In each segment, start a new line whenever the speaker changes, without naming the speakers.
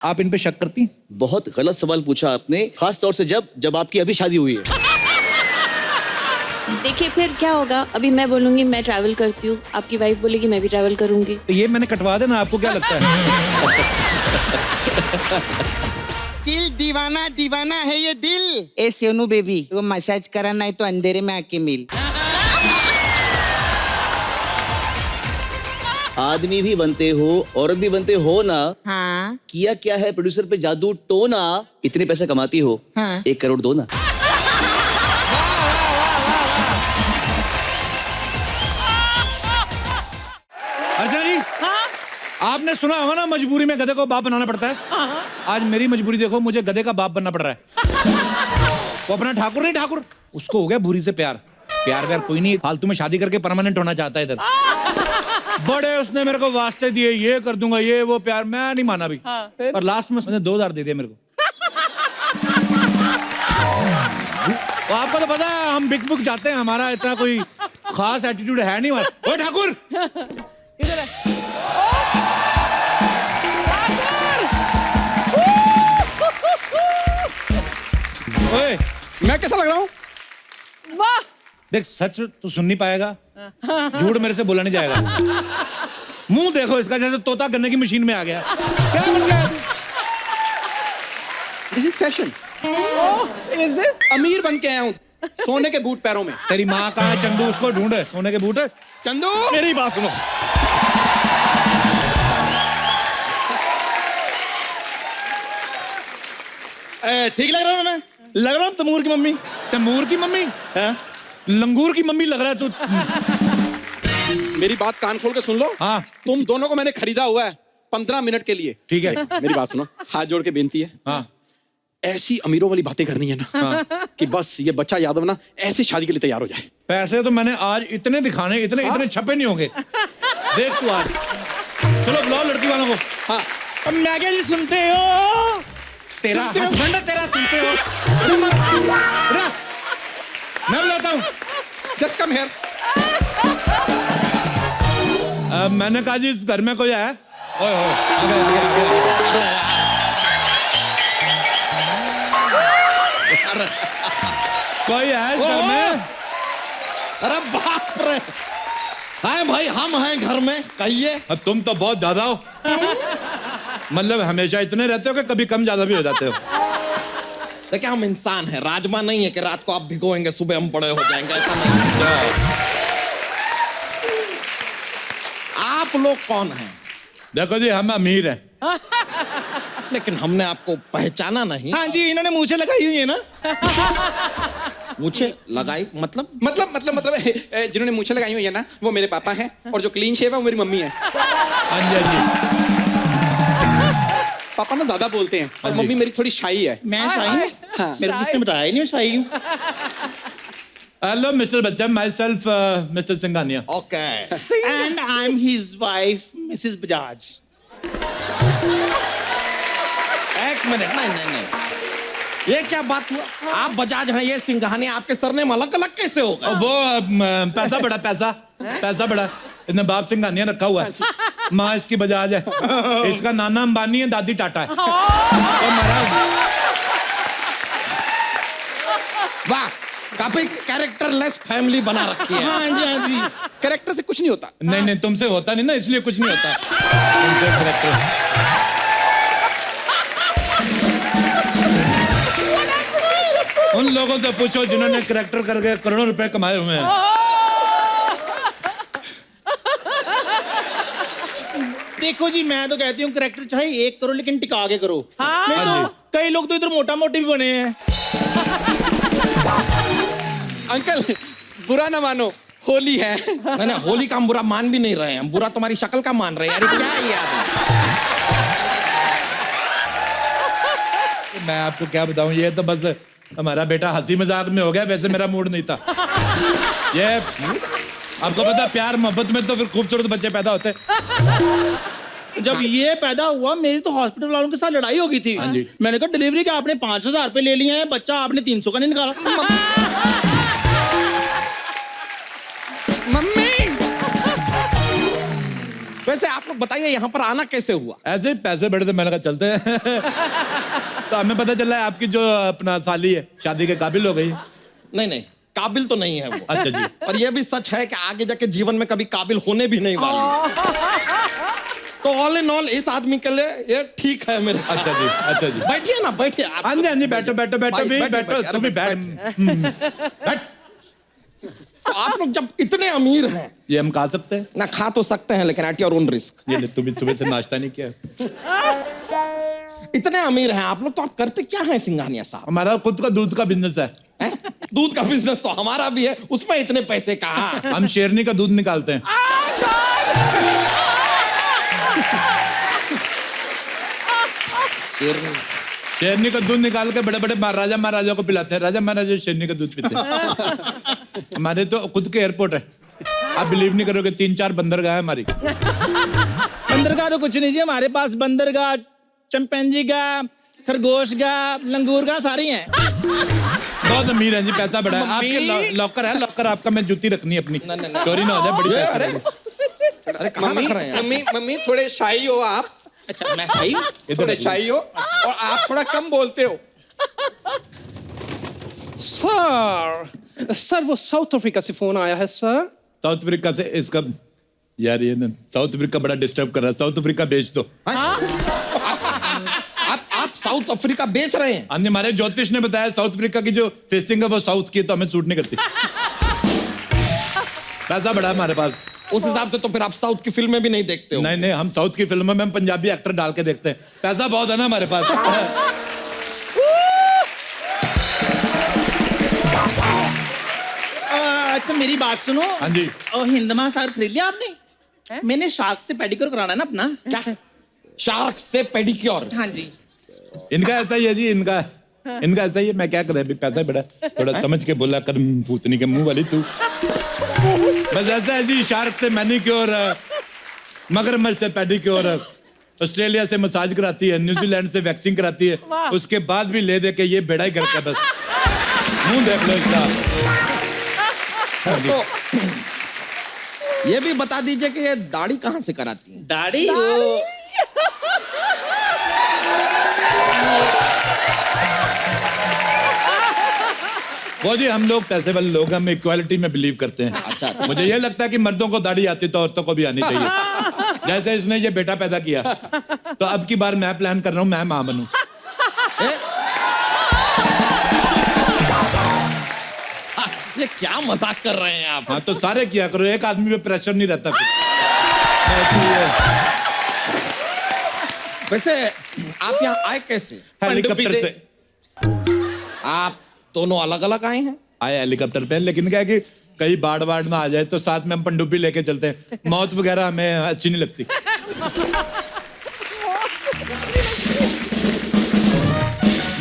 आप इन पे शक करती?
बहुत गलत सवाल पूछा आपने, खास तौर से जब आपकी अभी शादी हुई है।
देखिए फिर क्या होगा, अभी मैं बोलूंगी मैं ट्रैवल करती हूँ, आपकी वाइफ बोलेगी मैं भी ट्रैवल करूंगी।
तो ये मैंने कटवा देना, आपको क्या लगता है?
दिल दीवाना दीवाना है ये दिल। ए सोनू बेबी, वो मसाज कराना है तो अंधेरे में आके मिल।
आदमी भी बनते हो, औरत भी बनते हो ना।
हाँ
किया क्या है प्रोड्यूसर पे जादू टोना। इतने पैसे कमाती हो,
हाँ।
1 करोड़ दो ना।
अर्चना जी, आपने सुना होगा ना मजबूरी में गधे को बाप बनाना पड़ता है। आज मेरी मजबूरी देखो, मुझे गधे का बाप बनना पड़ रहा है। वो अपना ठाकुर नहीं ठाकुर, उसको हो गया भूरी से प्यार। प्यार कोई नहीं, फालतू में शादी करके परमानेंट होना चाहता है इधर। बड़े उसने मेरे को वास्ते दिए, ये कर दूंगा ये वो, प्यार मैं नहीं माना भी। पर लास्ट में उसने 2000 दे दिया मेरे को। तो आपको तो पता है हम बिक बुक जाते हैं, हमारा इतना कोई खास एटीट्यूड है नहीं हमारा। ओए ठाकुर,
किधर है?
ओए
मैं कैसा लग रहा हूँ?
वाह,
देख, सच तो सुन नहीं पाएगा, झूठ मेरे से बोला नहीं जाएगा। मुंह देखो इसका, जैसे तोता गन्ने की मशीन में आ गया। क्या बन गया?
This is fashion.
Is this?
अमीर बन के आया हूँ, सोने के बूट पैरों में।
तेरी माँ कहाँ है? चंदू, उसको ढूंढे, सोने के बूट है।
चंदू,
मेरी बात सुनो।
ठीक लग रहा हूँ मैं? लग रहा हूँ तमूर की मम्मी।
तैमूर की मम्मी?
हाँ?
लंगूर की मम्मी लग रहा है तू।
मेरी बात कान खोल के सुन लो।
हाँ
तुम दोनों को मैंने खरीदा हुआ है 15 मिनट के लिए।
ठीक है।
मेरी बात सुनो, हाथ जोड़ के बेनती है,
हाँ
ऐसी अमीरों वाली बातें करनी है ना, कि बस ये बच्चा यादव ना ऐसी शादी के लिए तैयार हो जाए।
पैसे तो मैंने आज इतने दिखाने, इतने छपे नहीं होंगे। देख तू आज। चलो बुलाओ लड़की वालों को।
हाँ,
अब मैं क्या जी सुनते हो?
तेरा
सुनते हो?
हस्बैंड है, तेरा सुनते हो? मैं बुलाता हूँ।
Just come here.
मैंने कहा जी इस घर में कोई है? ओए ओए, आगे आगे आगे आगे। कोई है इस घर में?
अरे बाप रे, हाय भाई, हम हैं घर में, कहिए।
अब तुम तो बहुत ज्यादा हो। मतलब हमेशा इतने रहते हो कि कभी कम ज्यादा भी हो जाते हो।
देखिए हम इंसान हैं, राजमा नहीं है कि रात को आप भिगोएंगे सुबह हम बड़े हो जाएंगे, ऐसा नहीं है। आप लोग कौन हैं?
देखो जी, हम अमीर हैं।
लेकिन हमने आपको पहचाना नहीं।
हाँ जी, इन्होंने मूछें लगाई हुई है ना।
मुझे लगाई मतलब?
मतलब जिन्होंने मूछें लगाई हुई है ना, वो मेरे पापा हैं, और जो क्लीन शेव है वो मेरी मम्मी है।
हाँ जी, हाँ जी।
पापा ना ज्यादा बोलते हैं और मम्मी मेरी थोड़ी शाई है।
मैं शाही हूँ?
हाँ।
मेरे को किसने बताया ही नहीं मैं शाही हूँ।
Hello mister Bachchan, my self mister Singhania.
Okay.
And I am his wife Mrs Bajaj.
एक मिनट, नहीं, ये क्या बात हुआ? आप बजाज हैं, ये सिंघानिया, आपके सरनेम अलग अलग कैसे हो गए?
वो पैसा बड़ा, पैसा बड़ा, इसने बाप सिंघानिया रखा हुआ है। माँ इसकी बजाज है, इसका नाना अंबानी है, दादी टाटा है। तो महाराज,
वाह, काफी कैरेक्टरलेस फैमिली बना रखी है।
हाँ जी, हाँ जी।
कैरेक्टर से कुछ नहीं होता।
नहीं तुमसे होता नहीं ना, इसलिए कुछ नहीं होता। तुमसे corrector। उन लोगों से पूछो जिन्होंने करेक्टर करके करोड़ों रुपए कमाए हुए हैं।
देखो जी, मैं तो कहती हूँ करेक्टर चाहे 1 करो लेकिन टिका के करो। नहीं
हाँ
तो कई लोग तो इधर मोटा मोटी भी बने हैं।
अंकल बुरा ना मानो, होली है।
नहीं, होली का हम बुरा मान भी नहीं रहे हैं, हम बुरा तुम्हारी शक्ल का मान रहे हैं। यार क्या है यार?
मैं आपको क्या बताऊं, ये तो बस हमारा बेटा हंसी मजाक में हो गया, वैसे मेरा मूड नहीं था। ये आपको पता, प्यार मोहब्बत में तो फिर खूबसूरत बच्चे पैदा होते।
जब ये पैदा हुआ मेरी तो हॉस्पिटल वालों के साथ लड़ाई हो गई थी।
हाँ जी।
मैंने कहा डिलीवरी का आपने 5,000 रुपए ले लिए हैं, बच्चा आपने 300 का नहीं निकाला।
मम्मी
वैसे आप लोग बताइए यहाँ पर आना कैसे हुआ?
ऐसे ही पैसे बड़े थे, मैंने कहा चलते हैं। तो हमें पता चला है आपकी जो अपना साली है शादी के काबिल हो गई।
नहीं नहीं, काबिल तो नहीं है वो।
अच्छा जी।
और ये भी सच है कि आगे जाके जीवन में कभी काबिल होने भी नहीं वाली। तो ऑल इन ऑल इस आदमी के लिए ये ठीक है मेरे ख्याल
अच्छा जी, अच्छा जी।
बैठिए ना, बैठिए आप।
हाँ जी, हाँ जी, बैठो बैठो बैठो
भाई,
भी
बैठो,
बैठो,
बैठो,
तुम भी
अरे
बैठ।
तो आप लोग जब इतने अमीर हैं,
ये हम खा सकते हैं?
ना खा तो सकते हैं लेकिन एट योर ओन रिस्क।
ये ले, तुम सुबह से नाश्ता नहीं किया?
इतने अमीर हैं आप लोग, तो आप करते क्या हैं सिंघानिया साहब?
हमारा खुद का दूध का बिजनेस है।
हैं? दूध का बिजनेस तो हमारा भी है, उसमें इतने पैसे कहाँ?
हम शेरनी का दूध निकालते हैं। शेरनी का दूध निकाल के बड़े बड़े राजा महाराजा को पिलाते हैं। राजा महाराजा शेरनी का दूध पीते हैं। हमारे तो खुद के एयरपोर्ट है, आप बिलीव नहीं करोगे, 3-4 बंदरगाह है हमारी।
बंदरगाह तो कुछ नहीं जी, हमारे पास बंदरगाह, चिंपैंजी का, खरगोश का, लंगूर का सारी हैं।
बहुत अमीर है जी, पैसा बड़ा है। आपके लॉकर है, लॉकर आपका, मैं जूती रखनी है अपनी, चोरी ना हो जाए। बड़ी
अरे
पैसे
अरे कहाँ रख रहे हैं?
मम्मी मम्मी थोड़े शाही हो आप।
अच्छा मैं सही हूँ?
थोड़े शाही हो और आप थोड़ा कम बोलते हो।
सर वो साउथ अफ्रीका से फोन आया है सर।
साउथ अफ्रीका से इसका यार, ये ना साउथ अफ्रीका बड़ा डिस्टर्ब कर रहा है। साउथ अफ्रीका बेच दो।
आप साउथ अफ्रीका बेच रहे हैं?
हमने, हमारे ज्योतिष ने बताया साउथ अफ्रीका की जो फेसिंग है वो साउथ की है, तो हमें सूट नहीं करती। पैसा बड़ा है हमारे पास।
उस हिसाब से तो फिर आप साउथ की फिल्में भी नहीं देखते हो?
नहीं नहीं, हम साउथ की फिल्मों में हम पंजाबी एक्टर डाल के देखते हैं। पैसा बहुत है ना हमारे पास।
अच्छा मेरी बात सुनो।
हाँ जी।
और हिंद महासागर खरीद लिया आपने? मैंने शार्क से पेडिक्योर कराना है ना अपना।
क्या? शार्क से पेडिक्योर?
हाँ जी।
इनका ऐसा ही है जी, इनका ऐसा ही है। मैं क्या करें, अभी पैसा बड़ा, थोड़ा समझ के बोला कर, भूतनी के मुंह वाली तू। बस ऐसा है जी, शार्क से मैनिक्योर, मगरमच्छ से पेडिक्योर, ऑस्ट्रेलिया से मसाज कराती है, न्यूजीलैंड से वैक्सिंग कराती है, उसके बाद भी ले दे के ये बेड़ा ही करता है। बस मुंह देख लो इसका।
तो ये भी बता दीजिए कि ये दाढ़ी कहाँ से कराती है?
दाढ़ी
वो जी, हम लोग पैसे वाले लोग, हम इक्वालिटी में बिलीव करते हैं।
अच्छा।
मुझे ये लगता है कि मर्दों को दाढ़ी आती तो औरतों को भी आनी चाहिए। जैसे इसने ये बेटा पैदा किया, तो अब की बार मैं प्लान कर रहा हूँ मैं मां बनूं।
ये क्या मजाक कर रहे हैं आप?
हाँ तो सारे किया करो, एक आदमी पे प्रेशर नहीं रहता फिर।
वैसे आप यहाँ आए कैसे?
हेलीकॉप्टर से
आप दोनों अलग अलग आए हैं?
आए हेलीकॉप्टर पे, लेकिन क्या है कि कहीं बाढ़ बाढ़ ना आ जाए तो साथ में हम पनडुब्बी लेके चलते हैं। मौत वगैरह हमें अच्छी नहीं लगती।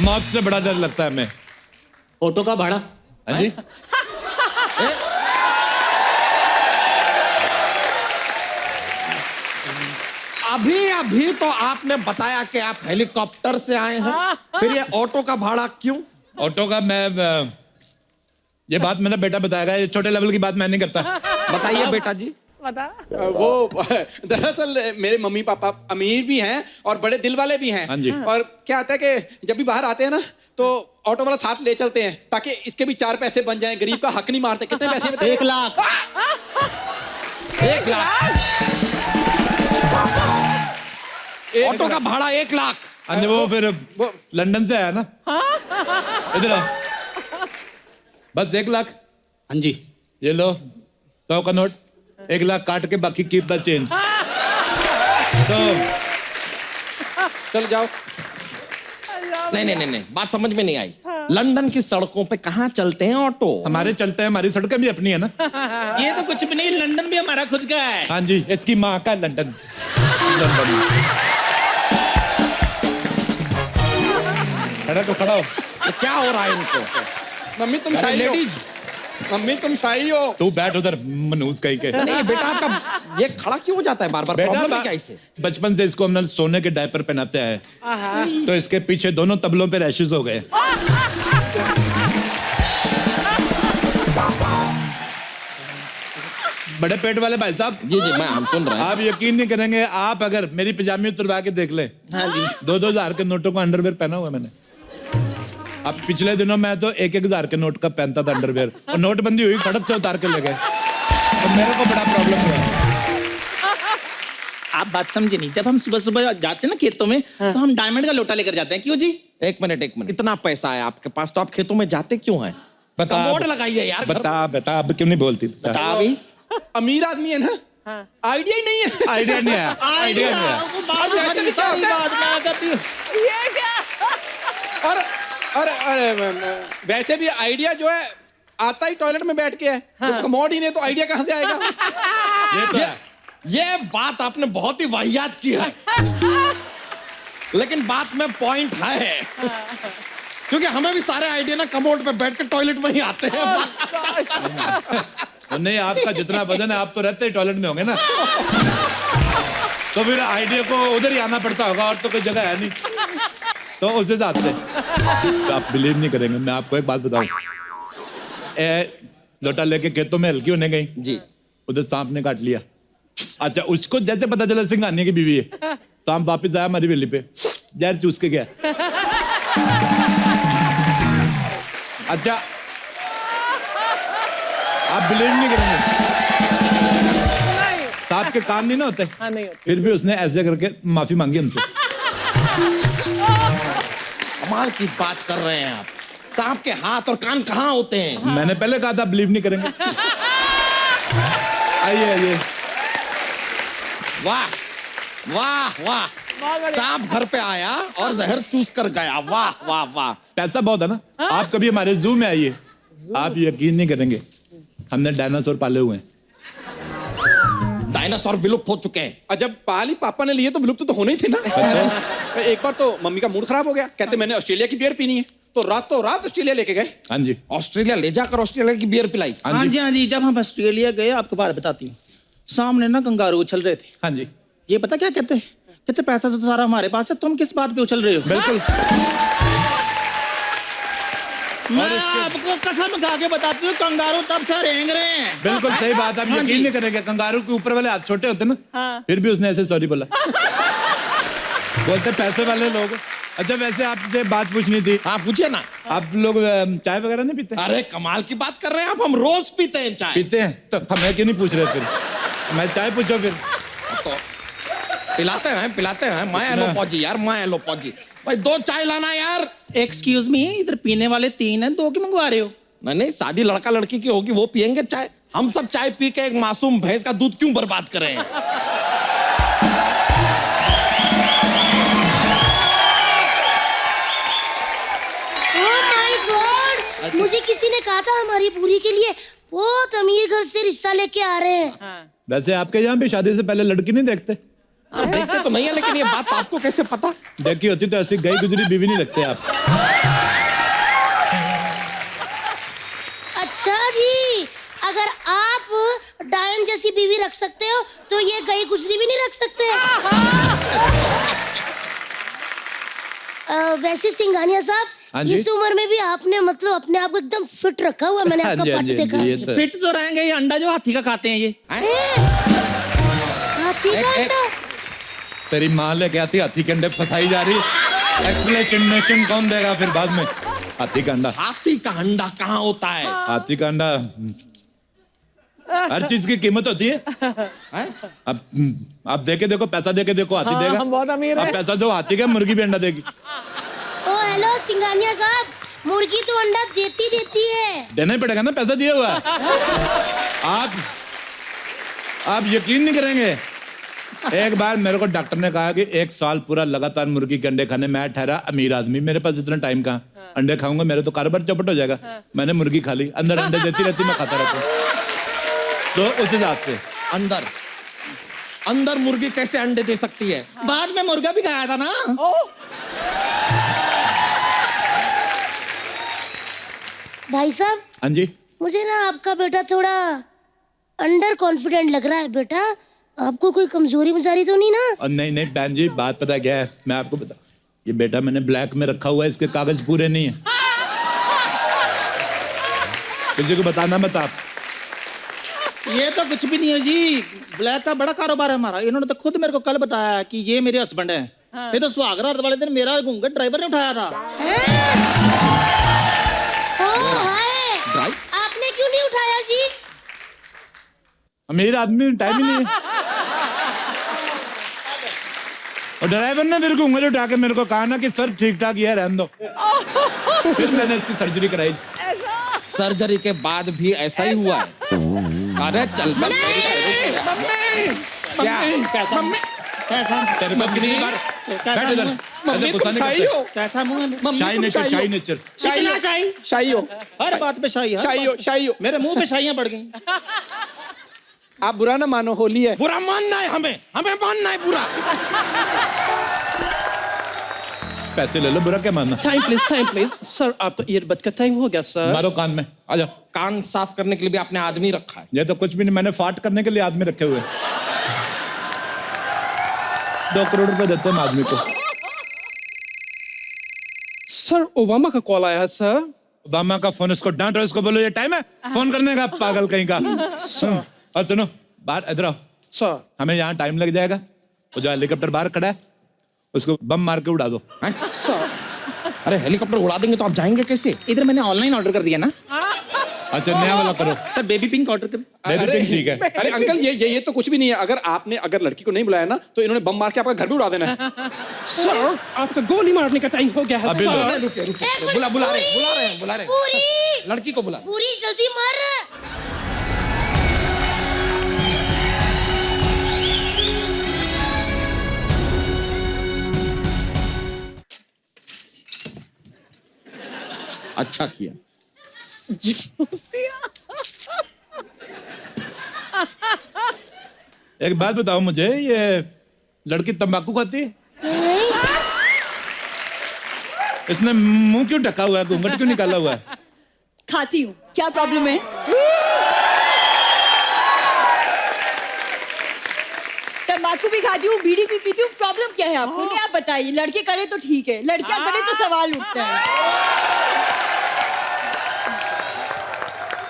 मौत से बड़ा डर लगता है हमें।
ऑटो का भाड़ा?
हाँ जी।
अभी तो आपने बताया कि आप हेलीकॉप्टर से आए हैं, फिर ये ऑटो का भाड़ा क्यों?
ऑटो का ये बात मेरा बेटा बताएगा, ये छोटे लेवल की बात मैं नहीं करता।
बताइए बेटा जी।
बता।
वो दरअसल मेरे मम्मी पापा अमीर भी हैं और बड़े दिल वाले भी हैं।
हाँ जी।
और क्या होता है कि जब भी बाहर आते हैं ना तो ऑटो वाला साथ ले चलते हैं ताकि इसके भी 4 पैसे बन जाएं। गरीब का हक नहीं मारते। कितने पैसे बताइए?
1 लाख।
1 लाख ऑटो का भाड़ा 1 लाख।
हाँ जी, वो फिर लंदन से आया ना। इधर आओ। बस 1 लाख।
हाँ जी।
ये लो 100 का नोट, 1 लाख काट के बाकी कीप द चेंज। तो
चल जाओ।
नहीं, बात समझ में नहीं आई। लंदन की सड़कों पे कहाँ चलते हैं ऑटो?
हमारे चलते हैं, हमारी सड़कें भी अपनी है ना।
ये तो कुछ भी नहीं, लंदन भी हमारा खुद का है।
हाँ जी, इसकी माँ का लंदन। खड़ा तो खड़ा हो।
ये क्या हो रहा है इनको?
मम्मी तुम
अरे
शाही हो।
लेडीज,
मम्मी तुम शाही हो।
तू बैठ उधर मनूस कहीं के।
नहीं बेटा आपका ये खड़ा क्यों हो जाता है बार बार? प्रॉब्लम है क्या इसे?
बचपन से इसको हमने सोने के डायपर पहनाते हैं, तो इसके पीछे दोनों तबलों पे रैशेस हो गए। बड़े पेट वाले भाई साहब,
जी जी मैं हम सुन रहे हैं।
आप यकीन नहीं करेंगे, आप अगर मेरी पजामी उतरवा के देख लें,
हाँ जी
2,000 के नोटों का अंडरवेयर पहना हुआ है मैंने। अब पिछले दिनों मैं तो 1,000 के नोट का पहनता था अंडरवेयर, और नोटबंदी हुई, सड़क से उतार के ले गए, तो मेरे को बड़ा प्रॉब्लम हुआ।
आप बात समझे नहीं, जब हम सुबह सुबह जाते हैं ना खेतों में, तो हम डायमंड का लोटा लेकर जाते हैं। क्यों जी?
एक मिनट इतना पैसा है आपके पास, तो आप खेतों में जाते क्यों हैं?
बता
बोर्ड लगाइए यार।
बता अब क्यों नहीं बोलती?
बता अभी।
अमीर आदमी है ना, आइडिया ही नहीं है।
आइडिया नहीं आया, आइडिया नहीं आया।
वो बात सारी सारी बात मैं करती हूँ।
ये क्या?
और वैसे भी आइडिया जो है आता ही टॉयलेट में बैठ के है। जब कमोड ही नहीं तो आइडिया कहाँ से आएगा?
ये तो है।
ये बात आपने बहुत ही वाहियात की है, लेकिन बात में पॉइंट है, क्योंकि हमें भी सारे आइडिया ना कमोड पे बैठ के टॉयलेट में ही आते हैं।
नहीं, आपका जितना वजन है, आप तो रहते ही टॉयलेट में होंगे ना, तो फिर आइडिया को उधर ही आना पड़ता होगा, और तो कोई जगह है नहीं, तो उस हिसाब से तो आप बिलीव नहीं करेंगे। मैं आपको एक बात बताऊं, लोटा लेके खेतों में हल्की होने गई
जी,
उधर सांप ने काट लिया। अच्छा, उसको जैसे पता चला सिंघानिया की बीवी है, सांप वापिस आया हमारी वेली पे, जहर चूस के गया। अच्छा, आप बिलीव नहीं करेंगे, सांप के कान नहीं ना होते,
हाँ, नहीं होते।
फिर भी उसने ऐसे करके माफी मांगी हमसे।
कमाल की बात कर रहे हैं आप। सांप के हाथ और कान कहाँ होते हैं?
मैंने पहले कहा था बिलीव नहीं करेंगे। आइए।
वाह वाह वाह, सांप घर पे आया और जहर चूस कर गया। वाह वाह वाह।
पैसा बहुत है ना। आप कभी हमारे जू में आइए, आप यकीन नहीं करेंगे, हमने डायनासोर पाले हुए हैं।
डायनासोर विलुप्त हो चुके हैं।
और जब पाली पापा ने लिए तो विलुप्त तो होने ही थे ना। एक बार तो मम्मी का मूड खराब हो गया, कहते मैंने ऑस्ट्रेलिया की बियर पीनी है, तो रात ऑस्ट्रेलिया लेके गए।
हाँ जी,
ऑस्ट्रेलिया ले जाकर ऑस्ट्रेलिया की बियर पिलाई।
हाँ जी, जब हम ऑस्ट्रेलिया गए, आपको बात बताती हूँ, सामने ना कंगारू उछल रहे थे।
हाँ जी,
ये पता क्या कहते हैं? कहते पैसा तो सारा हमारे पास है, तुम किस बात पे उछल रहे हो?
बिल्कुल।
मैं आपको कसम खा के बताती हूँ, कंगारू तब से रेंग रहे हैं।
बिल्कुल सही बात, आप
हाँ
यकीन
जी।
नहीं करेंगे, कंगारू के ऊपर वाले हाथ छोटे होते ना, फिर भी उसने ऐसे सॉरी बोला। बोलते पैसे वाले लोग। अच्छा, वैसे आपसे बात पूछनी थी।
हाँ पूछिए ना।
आप लोग चाय वगैरह नहीं पीते?
अरे कमाल की बात कर रहे हैं आप, हम रोज पीते हैं चाय।
पीते हैं तो हमें क्यों नहीं पूछ रहे? फिर मैं चाय पूछो फिर।
तो पिलाते हैं। मैं एलो पौजी यार, मैं एलो पौजी। भाई 2 चाय लाना यार।
एक्सक्यूज मी, इधर पीने वाले 3 हैं, 2 क्यों मंगवा रहे हो?
नहीं, शादी लड़का लड़की की होगी, वो पियेंगे चाय। हम सब चाय पी के एक मासूम भैंस का दूध क्यों बर्बाद कर रहे हैं?
ओह माय गॉड, मुझे किसी ने कहा था हमारी पूरी के लिए बहुत अमीर घर से रिश्ता लेके आ रहे हैं।
वैसे आपके यहाँ भी शादी से पहले लड़की नहीं देखते?
देखते तो नहीं है, लेकिन ये बात आपको कैसे पता?
देखी होती तो ऐसी गई गुजरी बीवी नहीं लगते आप।
अच्छा जी, अगर आप डायन जैसी बीवी रख सकते हो, तो ये गई गुजरी भी नहीं रख सकते। वैसे सिंघानिया
हाँ
साहब,
जी?
इस उम्र में भी आपने मतलब अपने आप को एकदम फिट रखा हुआ। मैंने
हाँ
आपका
जी, हाँ
पट
जी, हाँ
देखा।
जी, ये तो-
फिट तो रहेंगे, ये अंडा जो हाथी का खाते हैं ये।
हाथी का अंडा?
तेरी माँ लेके आती हाथी के अंडे फंसाई जा रही। एक्सप्लेनेशन कौन देगा फिर बाद में? हाथी का अंडा।
हाथी का अंडा कहाँ होता है?
हाथी का अंडा, हर चीज की कीमत होती है। अब आप देके देखो, पैसा देके देखो, हाथी
हाँ,
देगा।
हम बहुत अमीर हैं।
अब पैसा दो हाथी का, मुर्गी भी अंडा देगी।
ओ हेलो सिंघानिया साहब, मुर्गी तो अंडा देती है।
देना ही पड़ेगा ना, पैसा दिया हुआ है। आप यकीन नहीं करेंगे, एक बार मेरे को डॉक्टर ने कहा कि 1 साल पूरा लगातार मुर्गी के अंडे खाने। मैं ठहरा अमीर आदमी, मेरे पास इतना टाइम कहाँ, अंडे खाऊंगा मेरे तो कारोबार चौपट हो जाएगा। मैंने मुर्गी खा ली, अंदर अंडे देती रहती, मैं खाता रहता हूँ। तो उस हिसाब से
अंदर मुर्गी कैसे अंडे दे सकती है?
बाद में मुर्गा भी खाया था ना।
भाई साहब,
हाँ जी,
मुझे ना आपका बेटा थोड़ा अंडर कॉन्फिडेंट लग रहा है। बेटा, आपको कोई कमजोरी मजारी तो नहीं ना?
और नहीं बहन जी, बात पता क्या है, मैं आपको बता, ये बेटा मैंने ब्लैक में रखा हुआ है, इसके कागज पूरे नहीं है। किसी को बताना मत आप।
ये तो कुछ भी नहीं है जी, ब्लैक का बड़ा कारोबार है हमारा। इन्होंने तो खुद मेरे को कल बताया कि ये मेरे हस्बैंड है। ये तो सुहागरात वाले दिन मेरा घूंघट ड्राइवर ने उठाया था।
आपने क्यों नहीं उठाया जी?
मेरा आदमी टाइम ही नहीं है। और ड्राइवर ने मेरे को उंगली उठा के मेरे को कहा ना कि सर ठीक ठाक है, रहने दो। फिर मैंने इसकी सर्जरी कराई।
सर्जरी के बाद भी ऐसा ही हुआ है। अरे चल बस। क्या
कैसा कैसा
तेरे को कितनी बार बैठ इधर। ऐसे गुस्सा नहीं करते।
कैसा मुंह है?
शाही नेचर, शाही नेचर।
कितना शाही?
शाही हो,
हर बात पे शाही है।
शाही हो।
मेरे मुंह पे शाहियां पड़ गई।
आप बुरा ना मानो, होली है।
बुरा मानना है हमें मानना है बुरा।
पैसे ले लो, बुरा क्या मानना।
टाइम प्लीज सर, आपका ईयरबड का टाइम हो गया सर।
मारो कान में, आ जाओ।
कान साफ करने के लिए भी आपने आदमी रखा है।
ये तो कुछ भी नहीं, मैंने फाट करने के लिए आदमी रखे हुए। 2 करोड़ रुपए देते हैं आदमी को।
सर ओबामा का कॉल आया है सर।
ओबामा का फोन, इसको डांटो, इसको बोलो ये टाइम है फोन करने का, पागल कहीं का। और सुनो, बाहर इधर आओ
सर।
हमें यहाँ टाइम लग जाएगा। वो जो हेलीकॉप्टर बाहर खड़ा है उसको बम मार के उड़ा दो।
सर
अरे हेलीकॉप्टर उड़ा देंगे तो आप जाएंगे कैसे?
इधर मैंने ऑनलाइन ऑर्डर कर दिया ना।
अच्छा नया वाला करो।
सर बेबी पिंक ऑर्डर कर।
बेबी पिंक ठीक है।
अरे अंकल ये तो कुछ भी नहीं है। अगर लड़की को नहीं बुलाया ना तो इन्होंने बम मार के आपका घर भी उड़ा देना है।
सर आपका गोली मारने का टाइम हो गया है
अभी
सर।
रुके बुला रहे हैं।
पूरी
लड़की को बुला।
पूरी जल्दी मार।
अच्छा किया।
एक बात बताओ मुझे, ये लड़की तंबाकू खाती है? इसने मुंह क्यों ढका हुआ है, घूंघट क्यों निकाला हुआ है?
खाती हूँ, क्या प्रॉब्लम है? तंबाकू भी खाती हूँ, बीड़ी भी पीती हूँ, प्रॉब्लम क्या है आपको? नहीं आप बताइए। लड़के करे तो ठीक है, लड़कियां करे तो सवाल उठता है।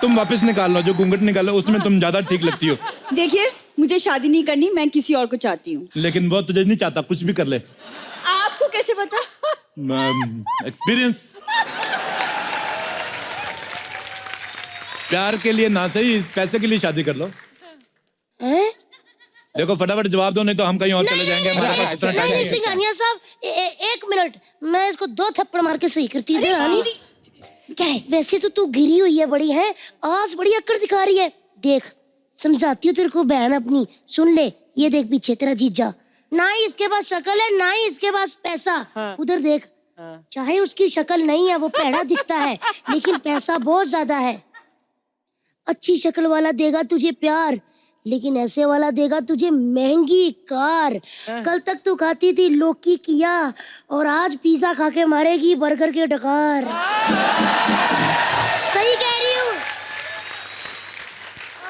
तुम वापस निकाल लो, जो घूंघट निकालो उसमें तुम ज्यादा ठीक लगती हो।
देखिए मुझे शादी नहीं करनी, मैं किसी और को चाहती हूँ।
लेकिन वो तुझे नहीं चाहता, कुछ भी कर ले।
आपको कैसे पता?
एक्सपीरियंस। प्यार के लिए ना सही, पैसे के लिए शादी कर लो। देखो फटाफट जवाब दो, नहीं तो हम कहीं और चले जाएंगे। हमारे पास इतना टाइम नहीं है।
सिंघानिया साहब 1 मिनट, मैं इसको 2 थप्पड़ मार के सही करती हूँ। क्या है? वैसे तो तू गिरी हुई है बड़ी है, आज बड़ी अक्कड़ दिखा रही है। देख समझाती हूँ तेरे को बहन अपनी, सुन ले। ये देख पीछे तेरा जीजा, ना ही इसके पास शक्ल है ना ही इसके पास पैसा। उधर देख, चाहे उसकी शक्ल नहीं है, वो पैड़ा दिखता है, लेकिन पैसा बहुत ज्यादा है। अच्छी शक्ल वाला देगा तुझे प्यार, लेकिन ऐसे वाला देगा तुझे महंगी कार। कल तक तू खाती थी लौकी किया और आज पिज्जा खा के मारेगी बर्गर के डकार। सही कह रही हूँ।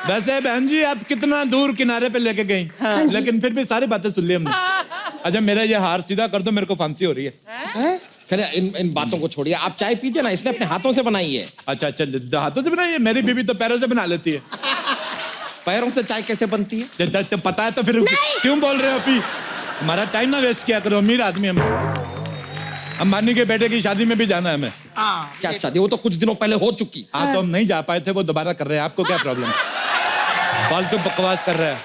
वैसे बहन जी आप कितना दूर किनारे पे लेके गई, लेकिन फिर भी सारी बातें सुन ली हमने। अच्छा मेरा ये हार सीधा कर दो, मेरे को फांसी हो रही है।
खैर इन बातों को छोड़िए, आप चाय पीजिए ना, इसने अपने हाथों से बनाई है।
अच्छा हाथों से बनाई है? मेरी बीवी तो पैरों से बना लेती है।
पैरों से चाय कैसे बनती है?
तो पता है तो फिर क्यों बोल रहे हो? अभी हमारा टाइम ना वेस्ट किया करो, अमीर आदमी हम। अंबानी के बेटे की शादी में भी जाना है हमें।
क्या शादी? वो तो कुछ दिनों पहले हो चुकी।
हाँ तो हम नहीं जा पाए थे, वो दोबारा कर रहे हैं। आपको क्या प्रॉब्लम है? फालतू बकवास कर रहा है।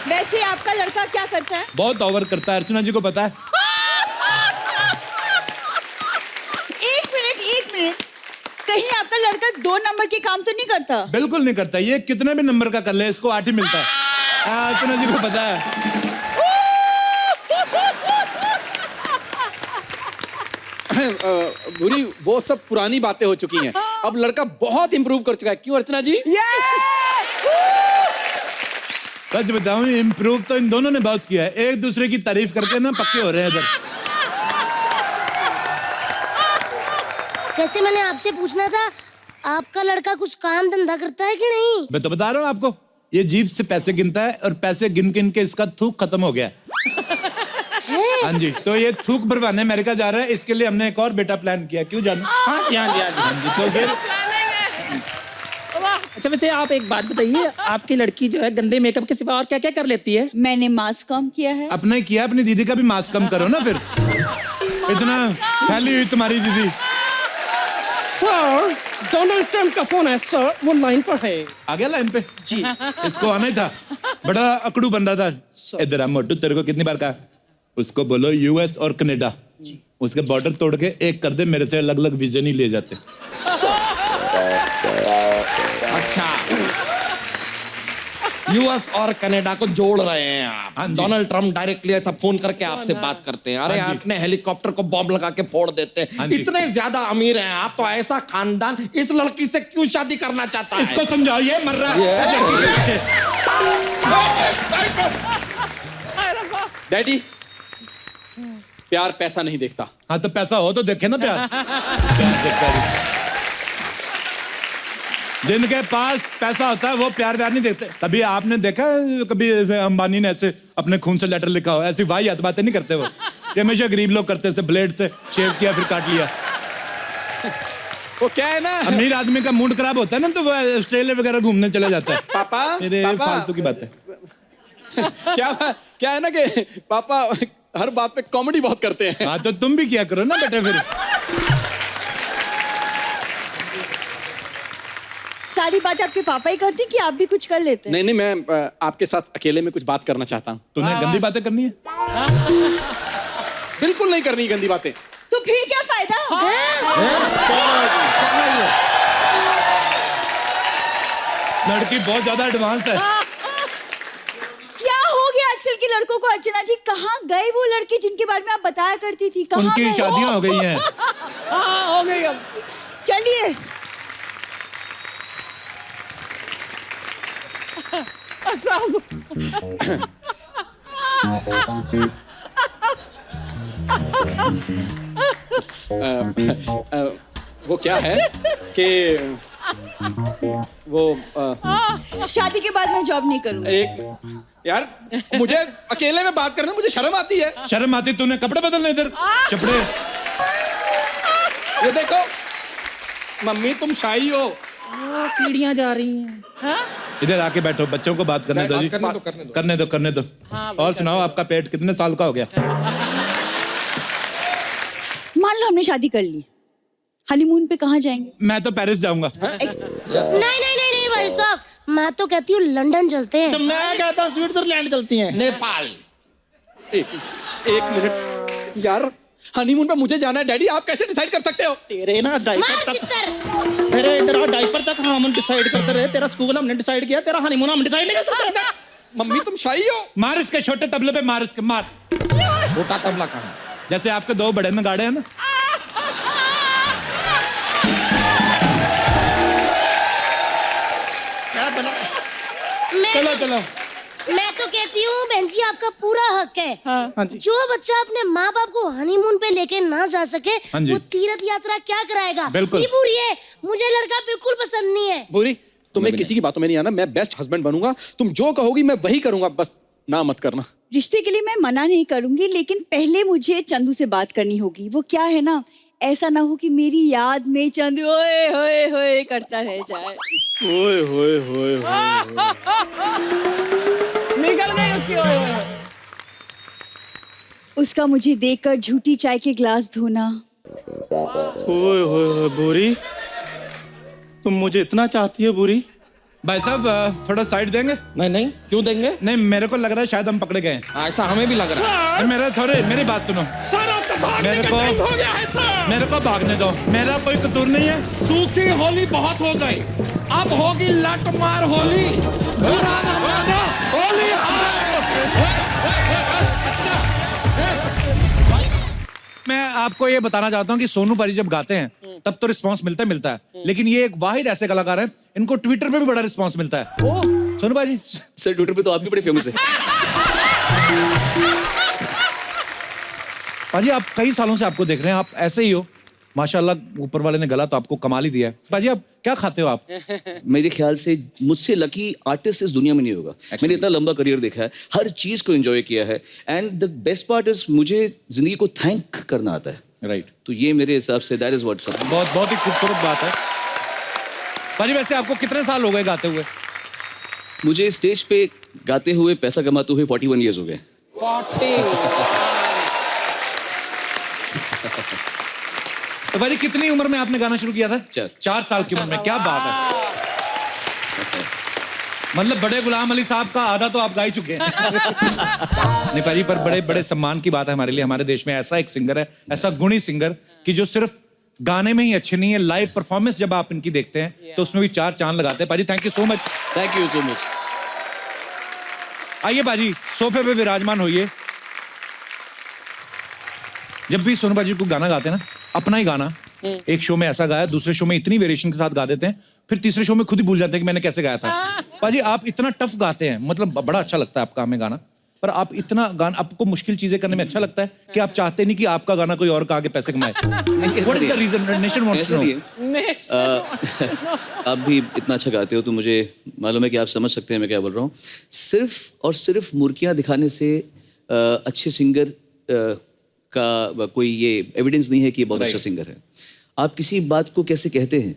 वैसे आपका लड़का क्या करता है?
बहुत ओवर करता है, अर्चना जी को पता है।
एक मिनट, कहीं आपका लड़का 2 नंबर के काम तो नहीं करता?
बिल्कुल नहीं करता, ये कितने भी नंबर का कर ले इसको 8 ही मिलता है। अर्चना जी को पता है।
भूरी वो सब पुरानी बातें हो चुकी हैं, अब लड़का बहुत इंप्रूव कर चुका है। क्यों अर्चना जी?
सच बताऊं, इम्प्रूव तो इन दोनों ने बहुत किया है। एक दूसरे की तारीफ करके ना पक्के हो रहे हैं इधर।
वैसे मैंने आपसे पूछना था, आपका लड़का कुछ काम धंधा करता है कि नहीं?
मैं तो बता रहा हूँ आपको, ये जीभ से पैसे गिनता है और पैसे गिन गिन के इसका थूक खत्म हो गया है। हाँ जी, तो ये थूक भरवाने अमेरिका जा रहा है, इसके लिए हमने एक और बेटा प्लान किया। क्यों जाना?
हाँ जी।
तो फिर
अच्छा वैसे आप एक बात बताइए, आपकी लड़की जो है गंदे मेकअप के सिवा और क्या क्या कर लेती है?
मैंने मास्क कम किया है।
अपना ही किया, अपनी दीदी का भी मास्क कम करो ना फिर। इतना फैली हुई तुम्हारी दीदी।
सर डोनाल्ड ट्रंप का फोन है सर, वो लाइन पर है।
आ गया लाइन पे जी। इसको आना ही था, बड़ा अकड़ू बन रहा था। इधर आ मोटू, तेरे को कितनी बार कहा, उसको बोलो यूएस और कनाडा, उसके बॉर्डर तोड़ के एक कर दे, मेरे से अलग अलग वीजा नहीं ले जाते।
अच्छा, यूएस और कनाडा को जोड़ रहे हैं आप।
हाँ जी।
डोनाल्ड ट्रम्प डायरेक्टली ऐसा फोन करके आपसे बात करते हैं, अरे
हाँ जी।
आपने हेलीकॉप्टर को बॉम्ब लगा के फोड़ देते
हाँ
हैं,
जी।
इतने ज्यादा अमीर हैं आप, तो ऐसा खानदान इस लड़की से क्यों शादी करना चाहता है?
इसको समझाओ, ये मर रहा है।
डैडी, प्यार पैसा नहीं देखता।
हाँ तो पैसा हो तो देखे ना प्यार। प्यार देखता है। जिनके पास पैसा होता है वो प्यार नहीं देखते। कभी आपने देखा है, कभी ऐसे अंबानी ने ऐसे अपने खून से लेटर लिखा हो? ऐसी वाहियात बातें नहीं करते वो। ये हमेशा गरीब लोग करते हैं, ब्लेड से शेव किया फिर काट लिया।
वो क्या है ना,
अमीर आदमी का मूड खराब होता है ना, तो वो ऑस्ट्रेलिया वगैरह घूमने चले जाता है।
पापा,
मेरे
पापा।
फालतू की बात है।
क्या है ना कि पापा हर बात पे कॉमेडी बहुत करते हैं।
हाँ तो तुम भी किया करो ना बेटे फिर।
सारी बात आपके पापा ही करती कि आप भी कुछ कर लेते?
नहीं, मैं आपके साथ अकेले में कुछ बात करना चाहता हूँ।
तूने गंदी बातें करनी है?
बिल्कुल नहीं करनी गंदी बातें।
तो फिर क्या फायदा?
लड़की बहुत ज्यादा एडवांस है।
क्या हो गया आजकल के लड़कों को? अर्चना जी, कहाँ गए वो लड़के जिनके बारे में आप बताया करती थी? कहाँ
उनकी
गए?
शादियां हो गई हैं।
हाँ हो गई अब।
चलिए।
वो क्या है कि वो
शादी के बाद मैं जॉब नहीं करूंगी।
एक यार, मुझे अकेले में बात करने मुझे शर्म आती है।
शर्म आती? तूने कपड़े बदलने इधर चपड़े।
ये देखो मम्मी, तुम शाही हो।
कीड़ियां जा रही हैं।
इधर आके बैठो, बच्चों को बात करने दो जी। करने दो। और सुनाओ, आपका पेट कितने साल का हो गया?
मान लो हमने शादी कर ली, हनीमून पे कहाँ जाएंगे?
मैं तो पेरिस जाऊंगा।
नहीं भाई साहब, मैं तो कहती हूँ लंदन चलते हैं।
मैं कहता हूँ स्विट्जरलैंड चलती हैं।
नेपाल।
एक मिनट यार, हनीमून पे मुझे जाना है डैडी, आप कैसे डिसाइड कर सकते हो?
तेरे ना
मार
डायपर तक,
सितर।
तेरे इधर डायपर तक हम डिसाइड करते रहे। तेरा स्कूल हमने डिसाइड किया, तेरा हनीमून हम डिसाइड नहीं कर सकते।
मम्मी तुम शाही हो।
मार इसके छोटे तबले पे, मार इसके, मार।
छोटा तबला कहाँ?
जैसे आपके दो बड़े नगाड़े हैं ना।
क्या बना?
चलो चलो।
मैं तो कहती हूँ बहन जी, आपका पूरा हक है।
हाँ जी।
जो बच्चा अपने माँ बाप को हनीमून पे लेके ना जा सके,
हाँ जी।
वो तीर्थ यात्रा क्या कराएगा?
बिल्कुल।
नहीं पूरी है, मुझे लड़का बिल्कुल पसंद नहीं है।
बुरी, तुम्हें किसी की बातों में नहीं आना। मैं बेस्ट हस्बैंड बनूंगा, तुम जो कहोगी मैं वही करूंगा, बस ना मत करना।
रिश्ते के लिए मैं मना नहीं करूंगी, लेकिन पहले मुझे चंदू से बात करनी होगी। वो क्या है ना, ऐसा ना हो कि मेरी याद में चंदू ओए होए होए करता रह जाए।
ओए होए होए
निकल गई उसकी ओए ओए।
उसका मुझे देखकर झूठी चाय के ग्लास धोना।
ओए होए बुरी, तुम मुझे इतना चाहती हो बुरी?
भाई साहब थोड़ा साइड देंगे?
नहीं, क्यों देंगे?
नहीं, मेरे को लग रहा है शायद हम पकड़े गए हैं।
ऐसा हमें भी लग रहा है।
मेरी बात सुनो।
सर आपका भागने
मेरे
का
को-
टाइम हो गया है सर।
मेरे को भागने दो, मेरा कोई कसूर नहीं है।
सूखी होली बहुत हो गई, अब होगी लटमार होली। बुरा ना मानो, होली आए।
मैं आपको ये बताना चाहता हूँ कि सोनू पाजी जब गाते हैं तब तो रिस्पांस मिलता है, लेकिन ये एक वाहिद ऐसे कलाकार हैं, इनको ट्विटर पे भी बड़ा रिस्पांस मिलता है। सोनू पाजी
सर ट्विटर पे तो आप भी बड़े फेमस है।
पाजी आप कई सालों से आपको देख रहे हैं, आप ऐसे ही हो माशाल्लाह, ऊपर वाले ने गला तो आपको कमाल ही दिया है। पाजी आप क्या खाते हो आप?
मेरे ख्याल से मुझसे लकी आर्टिस्ट इस दुनिया में नहीं होगा। मैंने इतना लंबा करियर देखा है, हर चीज को एंजॉय किया है, and the best part is मुझे जिंदगी को थैंक करना आता है।
राइट।
तो ये मेरे हिसाब say that is what's up.
बहुत ही खूबसूरत बात है। पाजी वैसे आपको कितने साल हो गए गाते हुए?
मुझे स्टेज पे गाते हुए पैसा कमाते हुए 41 ईयर्स हो गए।
40
तो भाई कितनी उम्र में आपने गाना शुरू किया था? 4 साल की उम्र में। क्या बात है, मतलब बड़े गुलाम अली साहब का आधा तो आप गा ही चुके हैं। नहीं पाजी, पर बड़े बड़े सम्मान की बात है हमारे लिए। हमारे देश में ऐसा एक सिंगर है, ऐसा गुणी सिंगर कि जो सिर्फ गाने में ही अच्छे नहीं है, लाइव परफॉर्मेंस जब आप इनकी देखते हैं तो उसमें भी 4 चांद लगाते हैं। पाजी thank you so much.
Thank you so much.
आइए पाजी, सोफे पे विराजमान होइए। जब भी सोनू पाजी को गाना गाते हैं ना, अपना ही गाना, एक शो में ऐसा गाया, दूसरे शो में इतनी वेरिएशन के साथ गा देते हैं, फिर तीसरे शो में खुद ही भूल जाते हैं कि मैंने कैसे गाया था। पाजी आप इतना टफ गाते हैं, मतलब बड़ा अच्छा लगता है आपका हमें गाना, पर आप इतना गाना, आपको मुश्किल चीजें करने में अच्छा लगता है कि आप चाहते नहीं कि आपका गाना कोई और गा के पैसे कमाए? What is the reason? Nation wants to know.
आप भी इतना अच्छा गाते हो तो मुझे मालूम है कि आप समझ सकते हैं मैं क्या बोल रहा हूँ। सिर्फ और सिर्फ मुर्कियाँ दिखाने से अच्छे सिंगर का कोई ये एविडेंस नहीं है कि ये बहुत अच्छा सिंगर है। आप किसी बात को कैसे कहते हैं,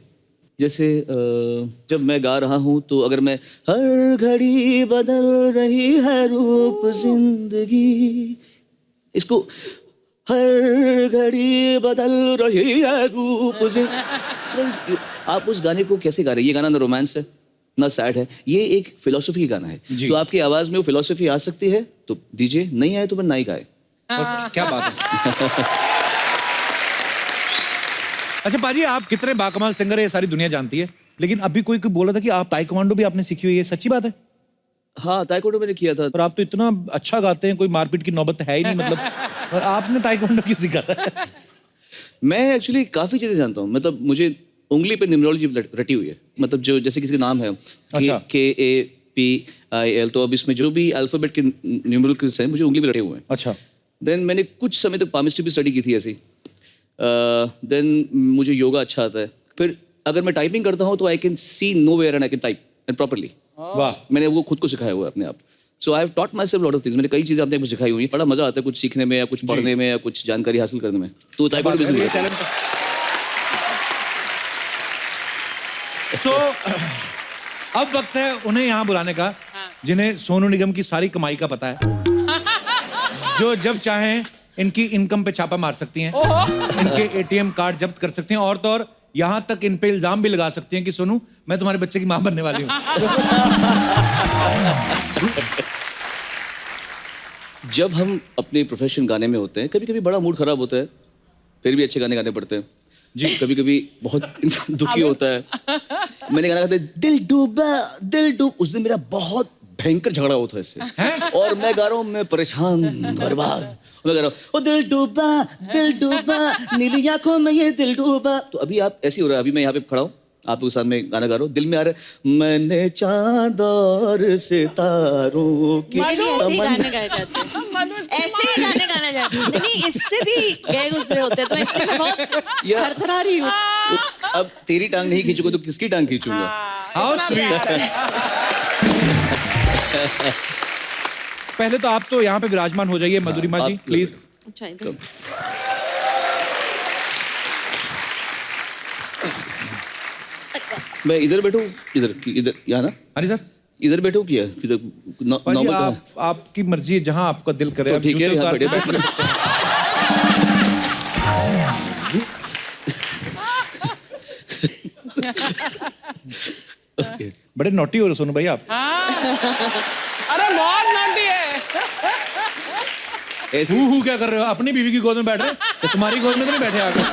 जैसे जब मैं गा रहा हूँ तो अगर मैं हर घड़ी बदल रही है रूप जिंदगी, इसको हर घड़ी बदल रही है रूप जिंदगी, आप उस गाने को कैसे गा रहे हैं? ये गाना ना रोमांस है ना सैड है, ये एक फिलोसफी गाना है। तो आपकी आवाज में वो फिलोसफी आ सकती है तो दीजिए, नहीं आए तो मैं ना ही गाए।
क्या बात है। अच्छा पाजी, आप कितने बाकमाल सिंगर है ये सारी दुनिया जानती है, लेकिन अभी कोई बोला था कि आप ताइक्वांडो भी आपने सीखी हुई है, सच्ची बात है?
हाँ, ताइक्वांडो मैंने किया था।
पर आप तो इतना अच्छा गाते हैं, कोई मारपीट की नौबत है ही नहीं, मतलब और आपने ताइक्वांडो क्यों सीखा था?
मैं एक्चुअली काफी चीजें जानता हूँ, मतलब मुझे उंगली पे न्यूमरोलॉजी रटी हुई है, मतलब जो जैसे किसी का नाम है KAPIL, तो अब इसमें जो भी अल्फाबेट के न्यूमरल्स हैं मुझे उंगली पे रटे हुए हैं।
अच्छा।
देन मैंने कुछ समय तक पामिस्ट्री भी स्टडी की थी ऐसी। देन मुझे योगा अच्छा आता है। फिर अगर मैं टाइपिंग करता हूँ तो I can see nowhere and I can type and properly.
वाह,
मैंने वो खुद को सिखाया हुआ है अपने आप। So I have taught myself lot of things. मैंने कई चीजें अपने आप सिखाई हुई हैं। बड़ा मजा आता है कुछ सीखने में या कुछ पढ़ने में या कुछ जानकारी हासिल करने में। तो ताइक्वांडो भी
सो अब वक्त है उन्हें यहाँ बुलाने का जिन्हें सोनू निगम की सारी कमाई का पता है, जो जब चाहें इनकी इनकम पे छापा मार सकती हैं, इनके ATM कार्ड जब्त कर सकती हैं, और तो और यहाँ तक इन पे इल्जाम भी लगा सकती हैं कि सोनू मैं तुम्हारे बच्चे की माँ बनने वाली हूँ।
जब हम अपने प्रोफेशन गाने में होते हैं, कभी कभी बड़ा मूड खराब होता है, फिर भी अच्छे गाने गाने पड़ते हैं जी। कभी कभी बहुत इंसान दुखी होता है। मैंने गाना गाते दिल डूबा दिल डूब, उस दिन मेरा बहुत भयंकर झगड़ा हुआ था इससे, और मैं गा रहा हूँ, मैं परेशान बर्बाद, मैं गा रहा हूँ ओ दिल डूबा नीली आंखों में ये दिल डूबा। तो अभी आप ऐसे हो रहा है, अभी मैं यहाँ पे खड़ा हूँ आपके साथ में गाना गा रहा हूँ, दिल में आ रहा है मैंने चांद और सितारों की
ऐसे ही गाने गाए जाते हैं, ऐसे ही गाने गाना जाते हैं। नहीं, इससे भी गए गुजरे होते हैं, तो इसलिए मैं बहुत थरथरा रही हूँ।
अब तेरी टांग नहीं खींचूंगा तो किसकी टांग खींचूंगा?
How sweet. पहले तो आप तो यहाँ पे विराजमान हो जाइए मधुरिमा जी, प्लीज।
अच्छा, इधर
मैं इधर बैठूं, इधर यहाँ ना?
हाँ सर,
इधर बैठो क्या? नॉर्मल
आपकी मर्जी है, जहाँ आपका दिल करे।
तो ठीक है, यहाँ बैठे बैठ
बड़े नोटी हो रहे सोनू भाई आप।
अरे बहुत नोटी है।
ऐसे
हु क्या कर रहे हो? अपनी बीवी की गोद में बैठ रहे हो, तुम्हारी गोद में तो नहीं बैठे आगे।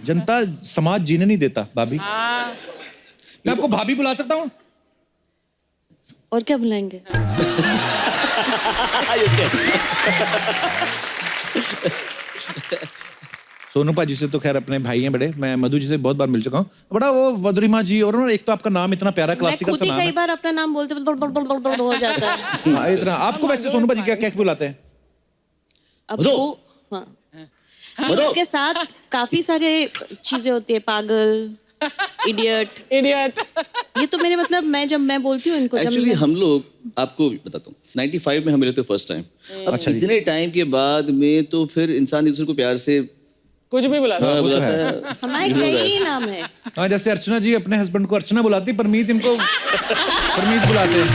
जनता समाज जीने नहीं देता भाभी। मैं आपको भाभी बुला सकता हूँ?
और क्या बुलाएंगे?
सोनू पाजी से तो खैर अपने भाई हैं बड़े, मैं मधु जी से बहुत बार मिल चुका हूँ। बड़ा वो मधुरिमा जी, और ना एक तो आपका नाम इतना प्यारा क्लासिकल सा नाम है।
कई बार अपना नाम बोलते हो जाता है।
हाँ, इतना आपको वैसे सोनू पाजी क्या क्या बुलाते हैं?
अब वो इसके साथ काफी सारे चीजें होती है, पागल, इडियट। ये तो मेरे मतलब जब मैं बोलती हूँ इनको,
एक्चुअली हम लोग, आपको बताता हूँ, 95 में हम मिले थे फर्स्ट टाइम। अब इतने टाइम के बाद में तो फिर इंसान एक दूसरे को प्यार से
कुछ भी बुला
हाँ,
वो तो
बुलाता
है।
है।
हमारे कई नाम है।
हाँ, जैसे अर्चना जी अपने हस्बैंड को अर्चना बुलाती, परमीत इनको परमीत बुलाते हैं।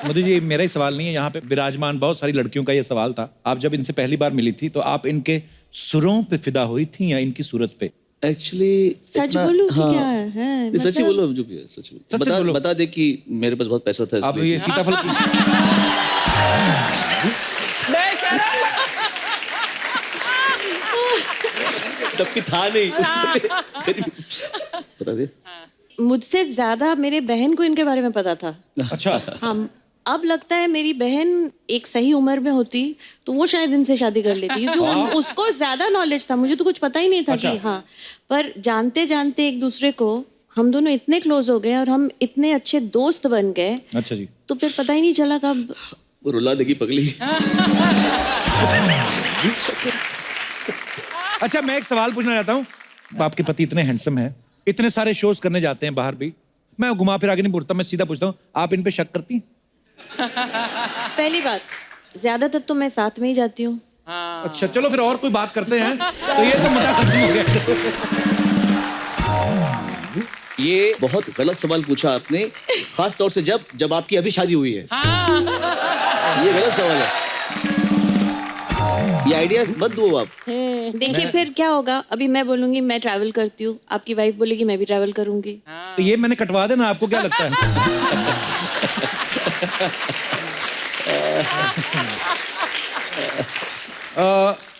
मोदी जी, मेरा ही सवाल नहीं है, यहाँ पे विराजमान बहुत सारी लड़कियों का ये सवाल था। आप जब इनसे पहली बार मिली थी तो आप इनके सुरों पे फिदा हुई थी या इनकी सूरत पे?
एक्चुअली
सच बोलूं कि क्या है?
सच ही बोलो, जो भी है सच बोलो।
सच बोलो।
बता दे कि मेरे पास बहुत पैसा था
आप
इसलिए।
ये सीताफल की
जबकि था नहीं उस समय। बता दे।
मुझसे ज्यादा मेरे बहन को इनके बारे में पता था।
अच्छा,
हम अब लगता है मेरी बहन एक सही उम्र में होती तो वो शायद इनसे शादी कर लेती, क्योंकि उसको ज्यादा नॉलेज था, मुझे तो कुछ पता ही नहीं था कि हाँ। पर जानते जानते एक दूसरे को हम दोनों इतने क्लोज हो गए और हम इतने अच्छे दोस्त बन गए।
अच्छा जी।
तो फिर पता ही नहीं चला कब।
वो रुला देगी पगली।
अच्छा, मैं एक सवाल पूछना चाहता हूँ। आपके पति इतने हैंडसम हैं, इतने सारे शोज करने जाते हैं बाहर भी, मैं घुमा फिरा के नहीं पूछता, मैं सीधा पूछता हूँ, आप इन पे शक करती हैं?
पहली बात, ज्यादातर तो मैं साथ में ही जाती हूँ।
अच्छा, चलो फिर और कोई बात करते हैं। तो ये तो मुद्दा खत्म हो गया।
ये बहुत गलत सवाल पूछा आपने, खास तौर से जब आपकी अभी शादी हुई है। ये गलत सवाल है, ये आइडिया मत दो आप।
देखिए फिर क्या होगा, अभी मैं बोलूंगी मैं ट्रैवल करती हूँ, आपकी वाइफ बोलेगी मैं भी ट्रैवल करूंगी।
तो ये मैंने कटवा देना, आपको क्या लगता है?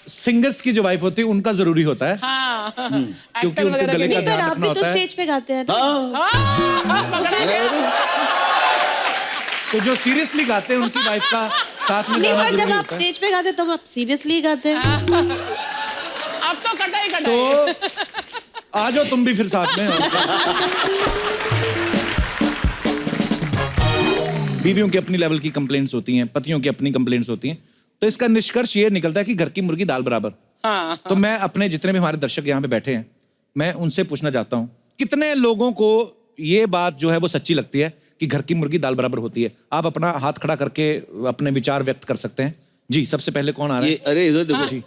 सिंगर्स की जो वाइफ होती है उनका जरूरी होता है, क्योंकि उनके गले का
पर
ध्यान
आप
रखना
भी तो
होता है।
स्टेज पे गाते हैं ना।
तो जो सीरियसली गाते हैं उनकी वाइफ का साथ में
नहीं,
गाना
पर जब
जरूरी
आप
होता है।
स्टेज पे गाते हैं तब आप सीरियसली गाते हैं।
अब तो कटा ही कटा
तो आ जाओ तुम भी फिर साथ में। बीवियों की अपनी लेवल की कंप्लेंट्स होती हैं, पतियों की अपनी कंप्लेंट्स होती हैं, तो इसका निष्कर्ष ये निकलता है कि घर की मुर्गी दाल बराबर। तो मैं अपने जितने भी हमारे दर्शक यहाँ पे बैठे हैं, मैं उनसे पूछना चाहता हूँ, कितने लोगों को ये बात जो है वो सच्ची लगती है कि घर की मुर्गी दाल बराबर होती है? आप अपना हाथ खड़ा करके अपने विचार व्यक्त कर सकते हैं। जी, सबसे पहले कौन आ रहा है?
अरे इधर देखो
जी।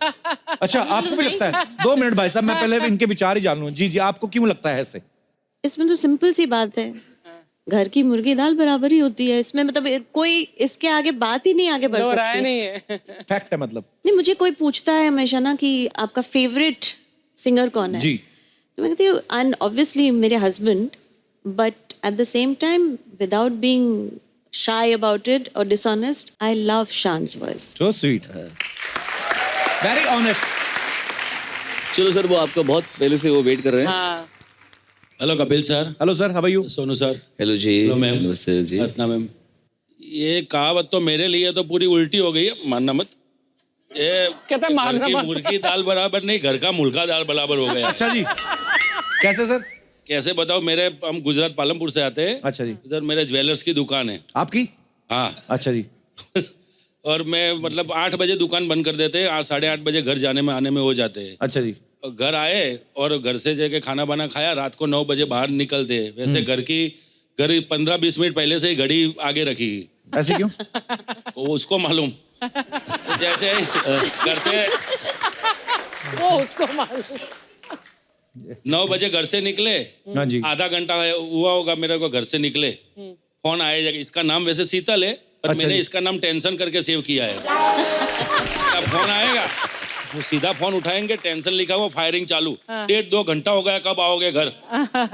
अच्छा, आपको भी लगता है? 2 मिनट भाई साहब, मैं पहले इनके विचार ही जान लूं। जी जी, आपको क्यों लगता है ऐसे?
इसमें तो सिंपल सी बात है, घर की मुर्गी दाल बराबर ही होती है। इसमें मतलब कोई इसके आगे बात ही नहीं आगे बढ़ सकती।
नहीं है।
फैक्ट है मतलब।
नहीं, मुझे कोई पूछता है हमेशा ना कि आपका फेवरेट सिंगर कौन है,
जी।
तो मैं कहती हूँ एंड ऑब्वियसली मेरे husband, but at the same time without being shy about it or dishonest, I love Shan's voice.
So sweet. Very honest.
चलो सर, वो आपका बहुत पहले से वो वेट कर रहे हैं।
Hello Kapil sir.
Hello sir, how are you?
Sonu sir.
Hello ji.
Hello ma'am.
नमस्ते जी।
अर्चना मैम। ये कहावत तो मेरे लिए तो पूरी उल्टी हो गई है, मानना मत। ये
कहता है मानना
घर की
मत।
मुर्गी दाल बराबर नहीं, घर का मुर्गा दाल बराबर हो गया।
अच्छा जी, कैसे सर?
कैसे बताओ, हम गुजरात पालमपुर से आते हैं।
अच्छा जी।
इधर मेरे ज्वेलर्स की दुकान है।
आपकी?
हाँ।
अच्छा जी।
और मैं मतलब 8 बजे दुकान बंद कर देते हैं, 8-8:30 बजे घर जाने में आने में हो जाते हैं।
अच्छा जी।
और घर आए और घर से जाके खाना बाना खाया, रात को 9 बजे बाहर निकलते हैं। वैसे घर 15-20 मिनट पहले से ही घड़ी आगे रखी।
ऐसे क्यों?
वो उसको मालूम। तो जैसे घर से
वो उसको मालूम।
9 बजे घर से निकले,
हाँ जी।
आधा घंटा हुआ होगा मेरे को घर से निकले, फोन आया। इसका नाम वैसे शीतल है, पर
अच्छा
मैंने
जी।
इसका नाम टेंशन करके सेव किया है। इसका फोन आएगा, वो सीधा फोन उठाएंगे, टेंशन लिखा हुआ, फायरिंग चालू। 1.5-2 घंटा हो गया, कब आओगे घर?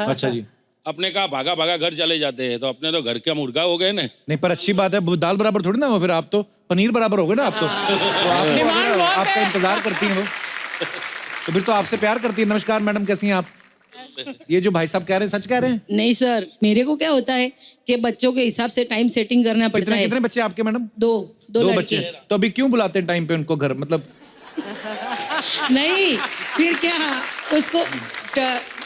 अच्छा जी।
अपने कहा भागा भागा घर चले जाते हैं, तो अपने तो घर का मुर्गा हो गए ना।
नहीं, पर अच्छी बात है, दाल बराबर थोड़ी ना हो, फिर आप तो पनीर बराबर हो गए ना। आप तो आपको अगर आपका इंतजार करती हैं वो, तो फिर तो आपसे प्यार करती है। नमस्कार मैडम, कैसी हैं आप? ये जो भाई साहब कह रहे हैं, सच कह रहे हैं?
नहीं सर, मेरे को क्या होता है कि बच्चों के हिसाब से टाइम सेटिंग करना पड़ता है।
कितने बच्चे आपके मैडम?
2
बच्चे। तो अभी क्यों बुलाते हैं टाइम पे उनको घर, मतलब?
नहीं, फिर क्या, उसको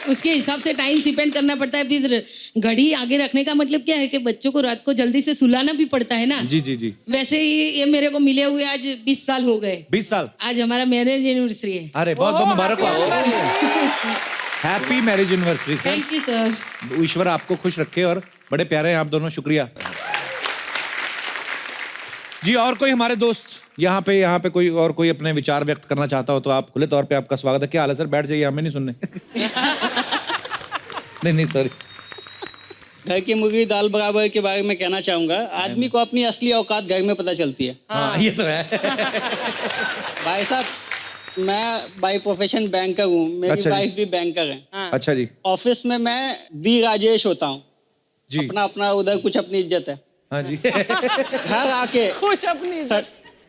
उसके हिसाब से टाइम स्पेंड करना पड़ता है। फिर घड़ी आगे रखने का मतलब क्या है कि बच्चों को रात को जल्दी से सुलाना भी पड़ता है ना।
जी जी जी।
वैसे ही ये मेरे को मिले हुए आज 20 साल हो गए।
20 साल?
आज हमारा मैरिज एनिवर्सरी है।
अरे बहुत बहुत मुबारक हो। Happy marriage anniversary sir.
Thank you sir.
ईश्वर आपको खुश रखे और बड़े प्यारे हैं आप दोनों। शुक्रिया। जी और कोई हमारे दोस्त यहाँ पे कोई और कोई अपने विचार व्यक्त करना चाहता हो तो आप खुले तौर पे आपका स्वागत है। क्या हाल है सर? बैठ जाइए, हमें नहीं सुनने। नहीं सॉरी।
घर की मुर्गी दाल बराबर के बारे में कहना चाहूंगा। आदमी को अपनी असली औकात घर में पता चलती है।
हाँ ये तो है।
भाई साहब, मैं बाय प्रोफेशन बैंकर हूँ, मेरी
अच्छा
वाइफ भी बैंकर है।
अच्छा जी।
ऑफिस में मैं दी राजेश होता हूँ
जी।
अपना उधर कुछ अपनी इज्जत है।
हाँ जी।
घर आके
कुछ अपनी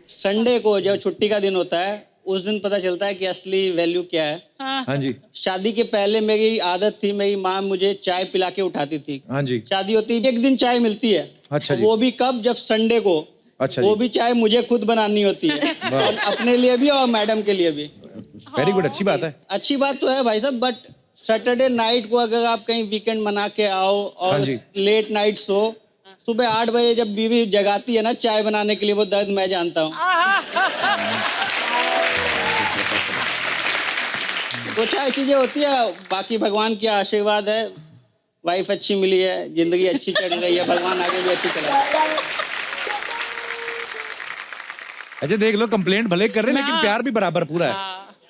संडे को जब छुट्टी का दिन होता है उस दिन पता चलता है कि असली वैल्यू क्या है।
हाँ जी।
शादी के पहले मेरी आदत थी, मेरी माँ मुझे चाय पिला के उठाती थी।
हाँ जी।
शादी होती एक दिन चाय मिलती है।
अच्छा जी।
वो भी कब? जब संडे को।
अच्छा
वो
जी।
भी चाय मुझे खुद बनानी होती है और अपने लिए भी और मैडम के लिए भी।
वेरी गुड, अच्छी बात है।
अच्छी बात तो है भाई साहब, बट सैटरडे नाइट को अगर आप कहीं वीकेंड मना के आओ और
हाँ जी।
लेट नाइट सो, सुबह 8 बजे जब बीवी जगाती है ना चाय बनाने के लिए, वो दर्द मैं जानता हूँ। तो चाय चीजें होती है, बाकी भगवान की आशीर्वाद है, वाइफ अच्छी मिली है, जिंदगी अच्छी चल रही है, भगवान आगे भी अच्छी चला।
अच्छा देख लो, कंप्लेंट भले कर रहे हैं लेकिन प्यार भी बराबर पूरा है।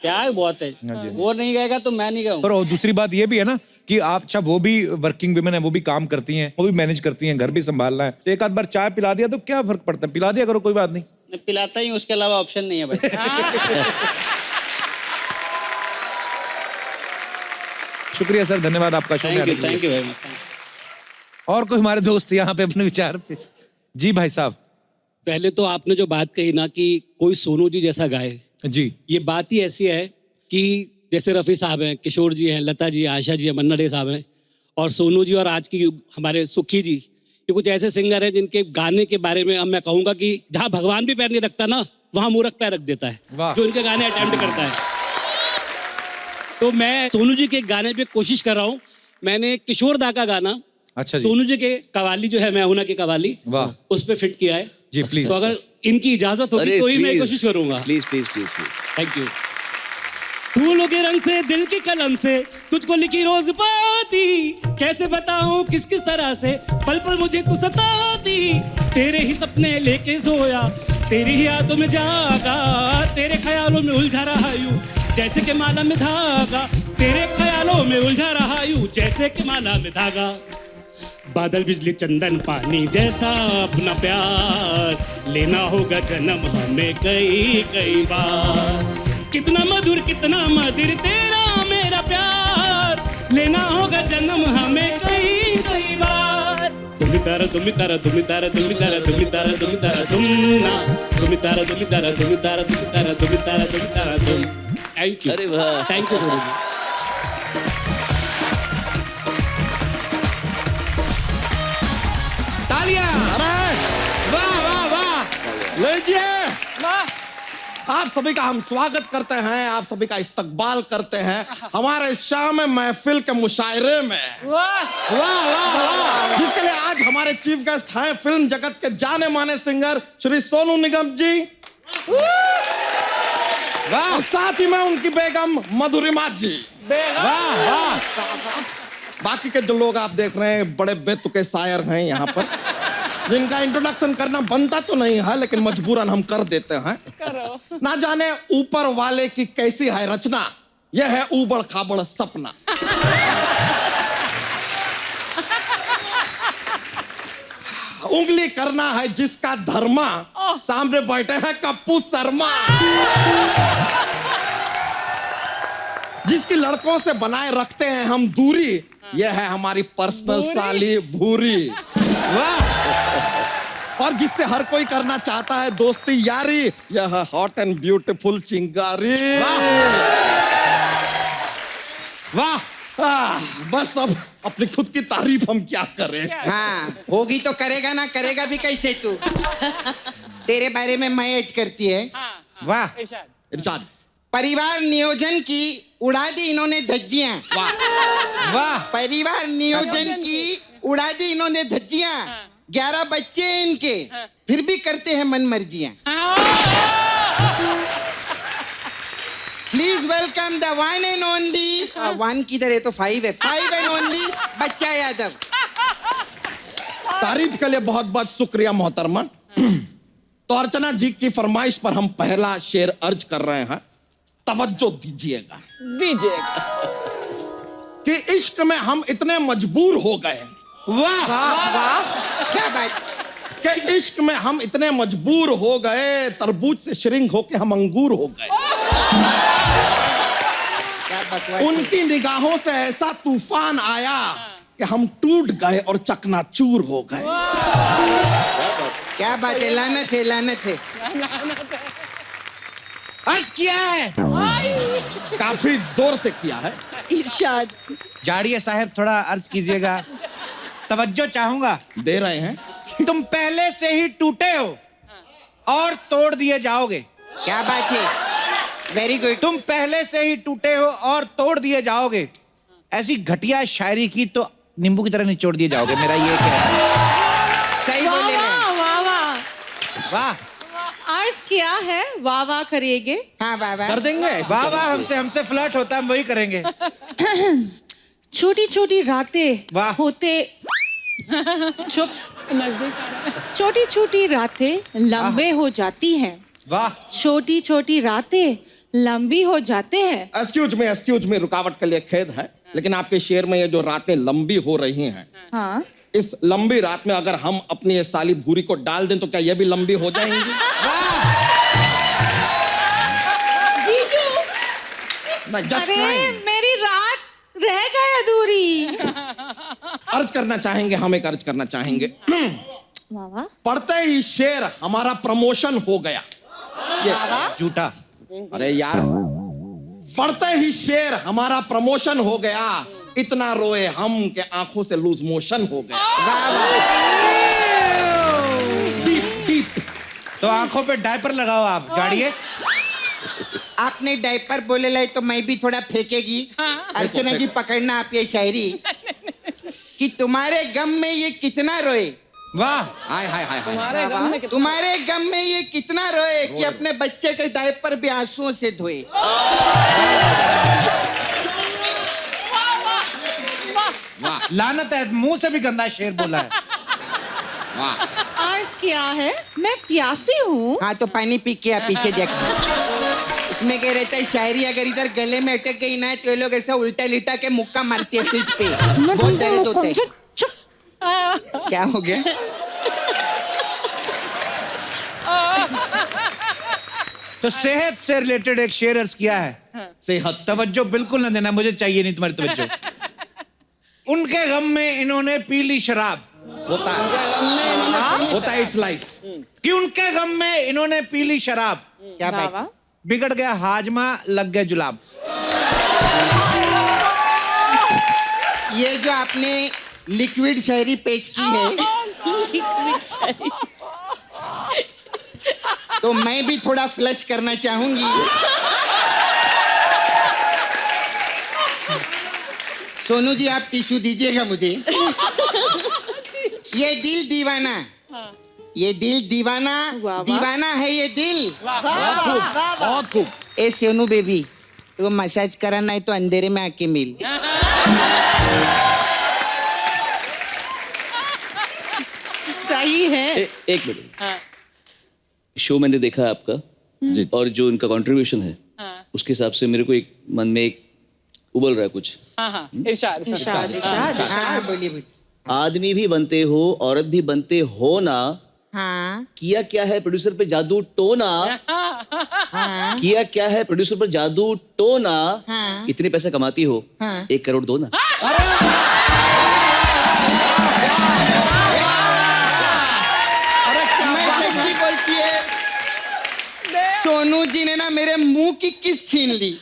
प्यार बहुत है।
हाँ जी।
वो नहीं गएगा तो मैं नहीं गाऊंगा।
पर और दूसरी बात ये भी है ना कि आप, अच्छा वो भी वर्किंग वुमेन है, वो भी काम करती हैं, वो भी मैनेज करती हैं, घर भी संभालना है, तो एक आध बार चाय पिला दिया तो क्या फर्क पड़ता है? पिला दिया करो, कोई बात नहीं।
मैं पिलाता ही हूँ, उसके अलावा ऑप्शन नहीं है भाई।
शुक्रिया सर, धन्यवाद आपका।
Thank you very much.
और कोई हमारे दोस्त यहाँ पे अपने विचार पे? जी भाई साहब।
पहले तो आपने जो बात कही ना कि कोई सोनू जी जैसा गाए,
जी,
ये बात ही ऐसी है कि जैसे रफ़ी साहब हैं, किशोर जी हैं, लता जी, आशा जी हैं, मन्ना डे साहब हैं, और सोनू जी और आज की हमारे सुखी जी, ये कुछ ऐसे सिंगर हैं जिनके गाने के बारे में अब मैं कहूँगा कि जहाँ भगवान भी पैर नहीं रखता ना, वहाँ मूर्ख पैर रख देता है जो इनके गाने अटेम्प्ट करता है। तो मैं सोनू जी के गाने पे कोशिश कर रहा हूँ। मैंने किशोर दा का गाना,
अच्छा जी,
सोनू जी के कवाली जो है मैं हूं ना की कवाली,
वाह,
उस पे फिट किया है
जी। प्लीज,
तो अगर इनकी इजाजत होगी तो ही मैं कोशिश करूंगा।
Please please please please.
Thank you. फूलों के रंग से, दिल की कलम से तुझको लिखी रोज पाती, कैसे बताऊं किस किस तरह से पल पल मुझे तू सताती, तेरे ही सपने लेके सोया, तेरी ही यादों में जागा, तेरे ख्यालों में उलझा रहा यूं जैसे कि माला में धागा, तेरे ख्यालों में उलझा रहा यूं जैसे कि माला में धागा, बादल बिजली चंदन पानी जैसा अपना प्यार, लेना होगा जन्म हमें कई कई बार, कितना मधुर तेरा मेरा प्यार, लेना होगा जन्म हमें कई कई बार, तुम तारा तुम तारा तुम तारा तुम तारा तुम तारा तुम तारा तुम ना, तुम तारा तुम तारा तुम तारा तुम तारा तुम तारा तुम तारा तुम। Thank you.
अरे वाह,
थैंक यू गुरु जी।
तालियां! अरे वाह वाह वाह! लीजिए, आप सभी का हम स्वागत करते हैं, आप सभी का इस्तकबाल करते हैं हमारे शाम महफिल के मुशायरे में। वाह वाह वाह! जिसके लिए आज हमारे चीफ गेस्ट हैं फिल्म जगत के जाने माने सिंगर श्री सोनू निगम जी, वाह, साथ ही में उनकी बेगम मधुरिमा जी। वाह वाह! बाकी के जो लोग आप देख रहे हैं बड़े बेतुके शायर हैं यहाँ पर, जिनका इंट्रोडक्शन करना बनता तो नहीं है लेकिन मजबूरन हम कर देते हैं। ना जाने ऊपर वाले की कैसी है रचना, यह है ऊबड़ खाबड़ सपना। उंगली करना है जिसका धर्मा, सामने बैठे हैं कप्पू शर्मा, जिसकी लड़कों से बनाए रखते हैं हम दूरी, यह है हमारी पर्सनल साली भूरी। वाह! और जिससे हर कोई करना चाहता है दोस्ती यारी, यह है हॉट एंड ब्यूटीफुल चिंगारी। वाह! बस अब अपनी खुद की तारीफ हम क्या करें।
हाँ, होगी तो करेगा ना, करेगा भी कैसे तू? तेरे बारे में मैं एज करती है। वाह,
इरशाद।
परिवार नियोजन की उड़ा दी इन्होंने धज्जियां। वाह वाह! परिवार नियोजन की उड़ा दी इन्होंने धज्जियां, 11 बच्चे हैं इनके, फिर भी करते हैं मन मर्जियां। Please welcome the one and only, one किधर है तो 5 है, 5 एंड ओनली बच्चा यादव।
तारीफ के लिए बहुत बहुत शुक्रिया मोहतरमा। तो अर्चना जी की फरमाइश पर हम पहला शेर अर्ज कर रहे हैं, तवज्जो दीजिएगा। कि इश्क में हम इतने मजबूर हो गए,
वाह वाह, क्या बात।
कि इश्क में हम इतने मजबूर हो गए, तरबूज से श्रिंक होके हम अंगूर हो गए।
क्या बकवास।
उनकी निगाहों से ऐसा तूफान आया कि हम टूट गए और चकनाचूर हो गए।
क्या बात है, लानत है, लानत है।
अर्ज किया है,
काफी जोर से किया है।
इरशाद।
जाड़िया साहब थोड़ा अर्ज कीजिएगा, तवज्जो चाहूंगा।
दे रहे हैं।
तुम पहले से ही टूटे हो और तोड़ दिए जाओगे।
क्या बात है, वेरी गुड।
तुम पहले से ही टूटे हो और तोड़ दिए जाओगे। ऐसी घटिया शायरी की तो नींबू की तरह निचोड़ दिए जाओगे। मेरा ये क्या है।
सही बोले हैं।
वाह वाह
वाह
अर्ज क्या है, वाह वाह करिएगे।
हाँ वाह वाह
कर देंगे ऐसे
वाह
करेंगे।
वाह, हमसे फ्लर्ट होता है, हम वही करेंगे।
छोटी छोटी रातें
वाह।
होते चुप छोटी छोटी रातें लंबे हो जाती हैं।
वाह
छोटी छोटी रातें लंबी हो जाते हैं।
एक्सक्यूज में रुकावट के लिए खेद है, लेकिन आपके शेर में ये जो रातें लंबी हो रही हैं,
हाँ
इस लंबी रात में अगर हम अपनी ये साली भूरी को डाल दें तो क्या ये भी लंबी हो जाएंगी?
जीजू,
ना, just
अरे
trying।
मेरी रात रह गई अधूरी।
अर्ज करना चाहेंगे, हम एक अर्ज करना चाहेंगे।
वाह वाह
पढ़ते ही शेर हमारा प्रमोशन हो गया। ये
झूठा।
अरे यार, पढ़ते ही शेर हमारा प्रमोशन हो गया, इतना रोए हम के आंखों से लूज मोशन हो गया। Deep deep.
तो आंखों पे डायपर लगाओ आप, जाड़िए।
आपने डायपर बोले लाई तो मैं भी थोड़ा फेंकेगी। अर्चना जी पकड़ना आप ये शायरी कि तुम्हारे गम में ये कितना रोए।
वाह
हाय हाय हाय हाय।
तुम्हारे गम में ये कितना रोए कि अपने बच्चे के डायपर भी आंसुओं से धोए।
लानत है, मुंह से भी गंदा शेर बोला है।
अर्ज क्या है, मैं प्यासी हूँ।
हाँ तो पानी पी के आप पीछे जाके। उसमें कह रहता है शायरी अगर इधर गले में अटक गई ना तो ये लोग ऐसा उल्टा लिटा के मुक्का मारती है पीठ पे। बहुत दर्द होता है। क्या हो गया?
तो सेहत से रिलेटेड एक शेर अर्ज किया है।
सेहत।
तवज्जो बिल्कुल ना देना, मुझे चाहिए नहीं तुम्हारी तवज्जो। उनके गम में इन्होंने पी ली शराब।
होता है, इट्स लाइफ।
कि उनके गम में इन्होंने पी ली शराब।
क्या बात?
बिगड़ गया हाजमा, लग गए जुलाब।
ये जो आपने लिक्विड शायरी पेश की है तो मैं भी थोड़ा फ्लश करना चाहूंगी। सोनू जी आप टिश्यू दीजिएगा मुझे। ये दिल दीवाना, ये दिल दीवाना, दीवाना है ये दिल।
बहुत खूब।
ए सोनू बेबी, वो मसाज कराना है तो अंधेरे में आके मिल।
सही है।
एक मिनट। शो मैंने देखा आपका
जी।
और जो इनका कंट्रीब्यूशन है उसके हिसाब से मेरे को एक मन में एक उबल रहा है कुछ।
इरशाद।
हाँ बोलिए बोलिए।
आदमी भी बनते हो, औरत भी बनते हो ना।
हाँ
किया क्या है प्रोड्यूसर पे जादू टोना।
हाँ
किया क्या है प्रोड्यूसर पर जादू टोना।
हाँ।
इतने पैसे कमाती हो,
हाँ।
1 करोड़ दो ना।
मैं सच्ची बोलती है, सोनू जी ने ना मेरे मुंह की किस छीन ली।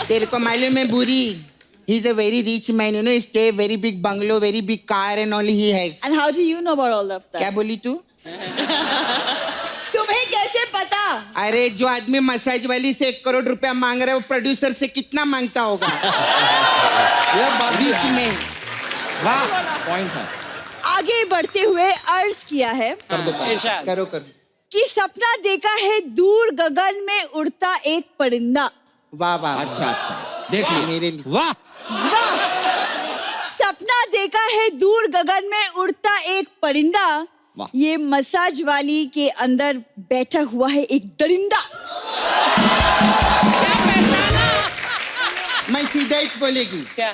तेरे को मालूम है बुरी, he is a very rich man, you know, he stay very big bungalow, very big car and all he has.
And how do you know about all of that?
क्या बोली तू?
तुम्हें कैसे पता?
अरे जो आदमी मसाज वाली से 1 करोड़ रुपया मांग रहा है वो प्रोड्यूसर से कितना मांगता होगा?
ये बात भी
रिच
है।
मैन।
वाह, पॉइंट है।
आगे बढ़ते हुए अर्ज किया है
इरशाद।
करो करो।
कि सपना देखा है दूर गगन में उड़ता एक परिंदा।
वाह वाह।
अच्छा देख ली
मेरे लिए।
वाह
सपना देखा है दूर गगन में उड़ता एक परिंदा,
ये मसाज वाली के अंदर बैठा हुआ है एक दरिंदा।
मैं सीधा ही बोलेगी
क्या?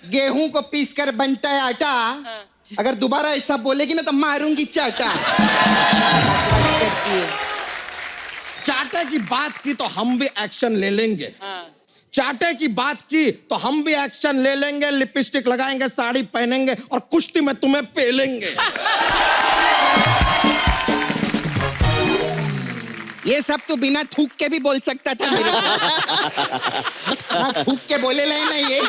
गेहूं को पीस कर बनता है आटा। अगर दोबारा ऐसा बोलेगी ना तो मारूंगी चाटा।
चाटे की बात की तो हम भी एक्शन ले लेंगे। चाटे की बात की तो हम भी एक्शन ले लेंगे। लिपस्टिक लगाएंगे, साड़ी पहनेंगे और कुश्ती में तुम्हें पेलेंगे।
ये सब तो बिना थूक के भी बोल सकता था मेरे को। हाँ, थूक के बोले ले ना ये।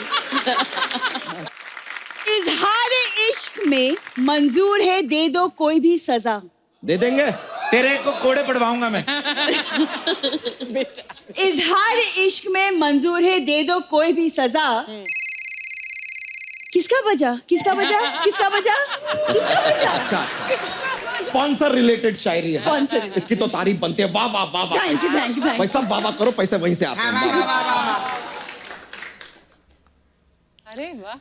इजहार इश्क में मंजूर है दे दो कोई भी सजा।
दे देंगे।
तेरे को कोड़े पड़वाऊंगा मैं।
इजहार इश्क में मंजूर है दे दो कोई भी सजा। किसका बजा किसका बजा किसका बजा किसका बजा?
अच्छा स्पॉन्सर रिलेटेड शायरी है।
स्पॉन्सर।
इसकी तो तारीफ बनती है। वाह वाह वाह वाह।
Thank you thank you thank
भाई सब वाह वाह करो, पैसे वहीं से आते हैं।
अरे वाह।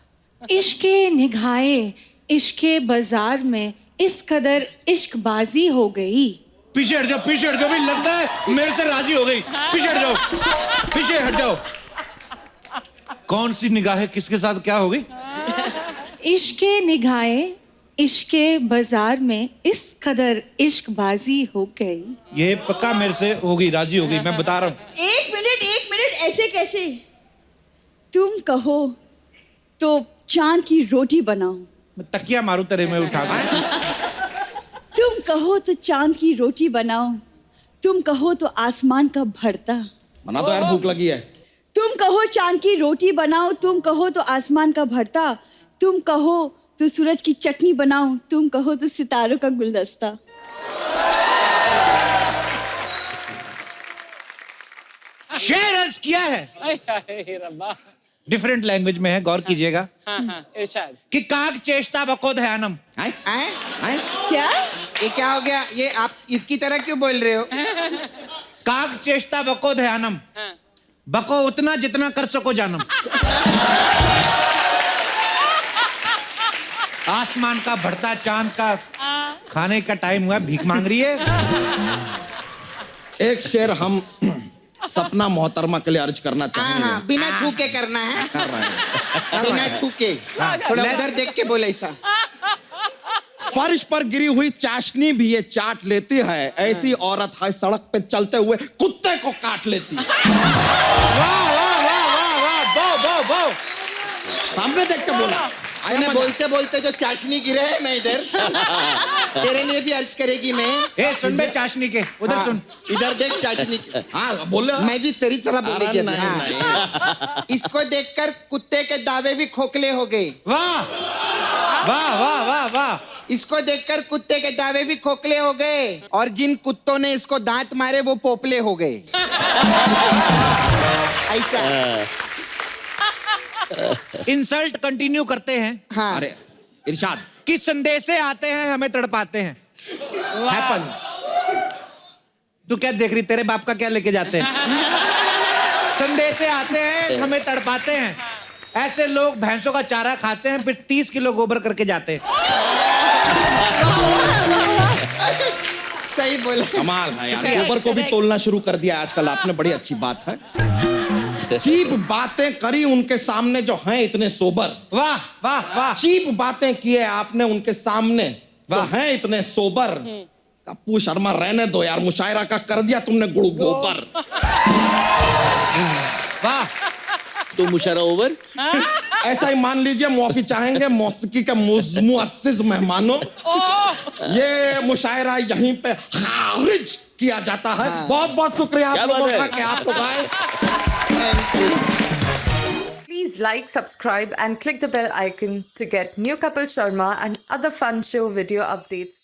इश्के निगाहे इश्के बाजार में इस कदर इश्कबाजी हो गई।
पीछे हट जाओ, पीछे हट जाओ। भाई लगता है मेरे से राजी हो गई। पीछे हट जाओ, पीछे हट जाओ। कौन सी निगाहें किसके साथ क्या हो गई?
इश्के निगाहे इश्के बाजार में इस कदर इश्कबाजी हो गई।
ये पक्का मेरे से होगी, राजी हो गई, मैं बता रहा हूँ।
एक मिनट ऐसे कैसे? तुम कहो तो चांद की रोटी बनाओ।
मैं तकिया मारूं तेरे में उठा के।
तुम कहो तो चांद की रोटी बनाओ। तुम कहो तो आसमान का भरता।
बना तो यार, भूख लगी है।
तुम कहो चांद की रोटी बनाओ। तुम कहो तो आसमान का भरता। तुम कहो तो सूरज की चटनी बनाओ। तुम कहो तो सितारों का गुलदस्ता।
शेर अर्ज किया है,
रब्बा।
डिफरेंट लैंग्वेज में है, गौर कीजिएगा।
हाँ, इरशाद।
कि काग चेष्टा बको ध्यानम।
क्या?
ये क्या हो गया? ये आप इसकी तरह क्यों बोल रहे हो?
काग चेष्टा बको ध्यानम। बको उतना जितना कर सको जानम। आसमान का बढ़ता चांद का खाने का टाइम हुआ, भीख मांग रही है।
एक शेर हम सपना मोहतरमा के लिए अर्ज करना चाहेंगे।
हाँ, बिना थूके करना है।
कर रहे हैं।
बिना थूके। थोड़ा उधर देख के बोले ऐसा।
फर्श पर गिरी हुई चाशनी भी ये चाट लेती है। ऐसी औरत है सड़क पे चलते हुए कुत्ते को काट लेती है।
वाह वाह वाह वाह वाह, बो बो बो।
सामने देख के बोला।
मैंने बोलते बोलते जो चाशनी गिरे है ना इधर, तेरे लिए भी अर्ज करेगी मैं।
ए सुन बे चाशनी के, उधर
हाँ,
सुन।
इधर देख चाशनी के।
हाँ बोले।
मैं भी तेरी तरह बोलेगी।
नहीं,
हाँ।
नहीं।
इसको देखकर कुत्ते के दावे भी खोखले हो गए।
वाह वाह वाह वाह वाह।
इसको देखकर कुत्ते के दावे भी खोखले हो गए और जिन कुत्तों ने इसको दांत मारे वो पोपले हो गए। ऐसा
इंसल्ट कंटिन्यू करते हैं।
हाँ।
अरे इरशाद।
कि संदेशे आते हैं हमें तड़पाते हैं।
हैपेंस।
तू क्या देख रही, तेरे बाप का क्या लेके जाते हैं? संदेशे आते हैं हमें तड़पाते हैं। ऐसे लोग भैंसों का चारा खाते हैं, फिर 30 किलो गोबर करके जाते हैं।
सही बोला।
कमाल है यार, गोबर को भी तोलना शुरू कर दिया आजकल आपने, बड़ी अच्छी बात है। चीप बातें करी उनके सामने जो हैं इतने सोबर।
वाह वाह वाह।
चीप बातें किए आपने उनके सामने जो हैं इतने सोबर। कप्पू शर्मा रहने दो यार, मुशायरा का कर दिया तुमने गुड़ गोबर।
वाह।
तो मुशायरा ओवर।
ऐसा ही मान लीजिए, मुआफी चाहेंगे मौसीकी के मुअस्सिस मेहमानों। ये मुशायरा यहीं पे खारिज किया जाता है। बहुत बहुत शुक्रिया आप लोगों का कि आप लोग आए।
Please like, subscribe and click the bell icon to get new Kapil Sharma and other fun show video updates.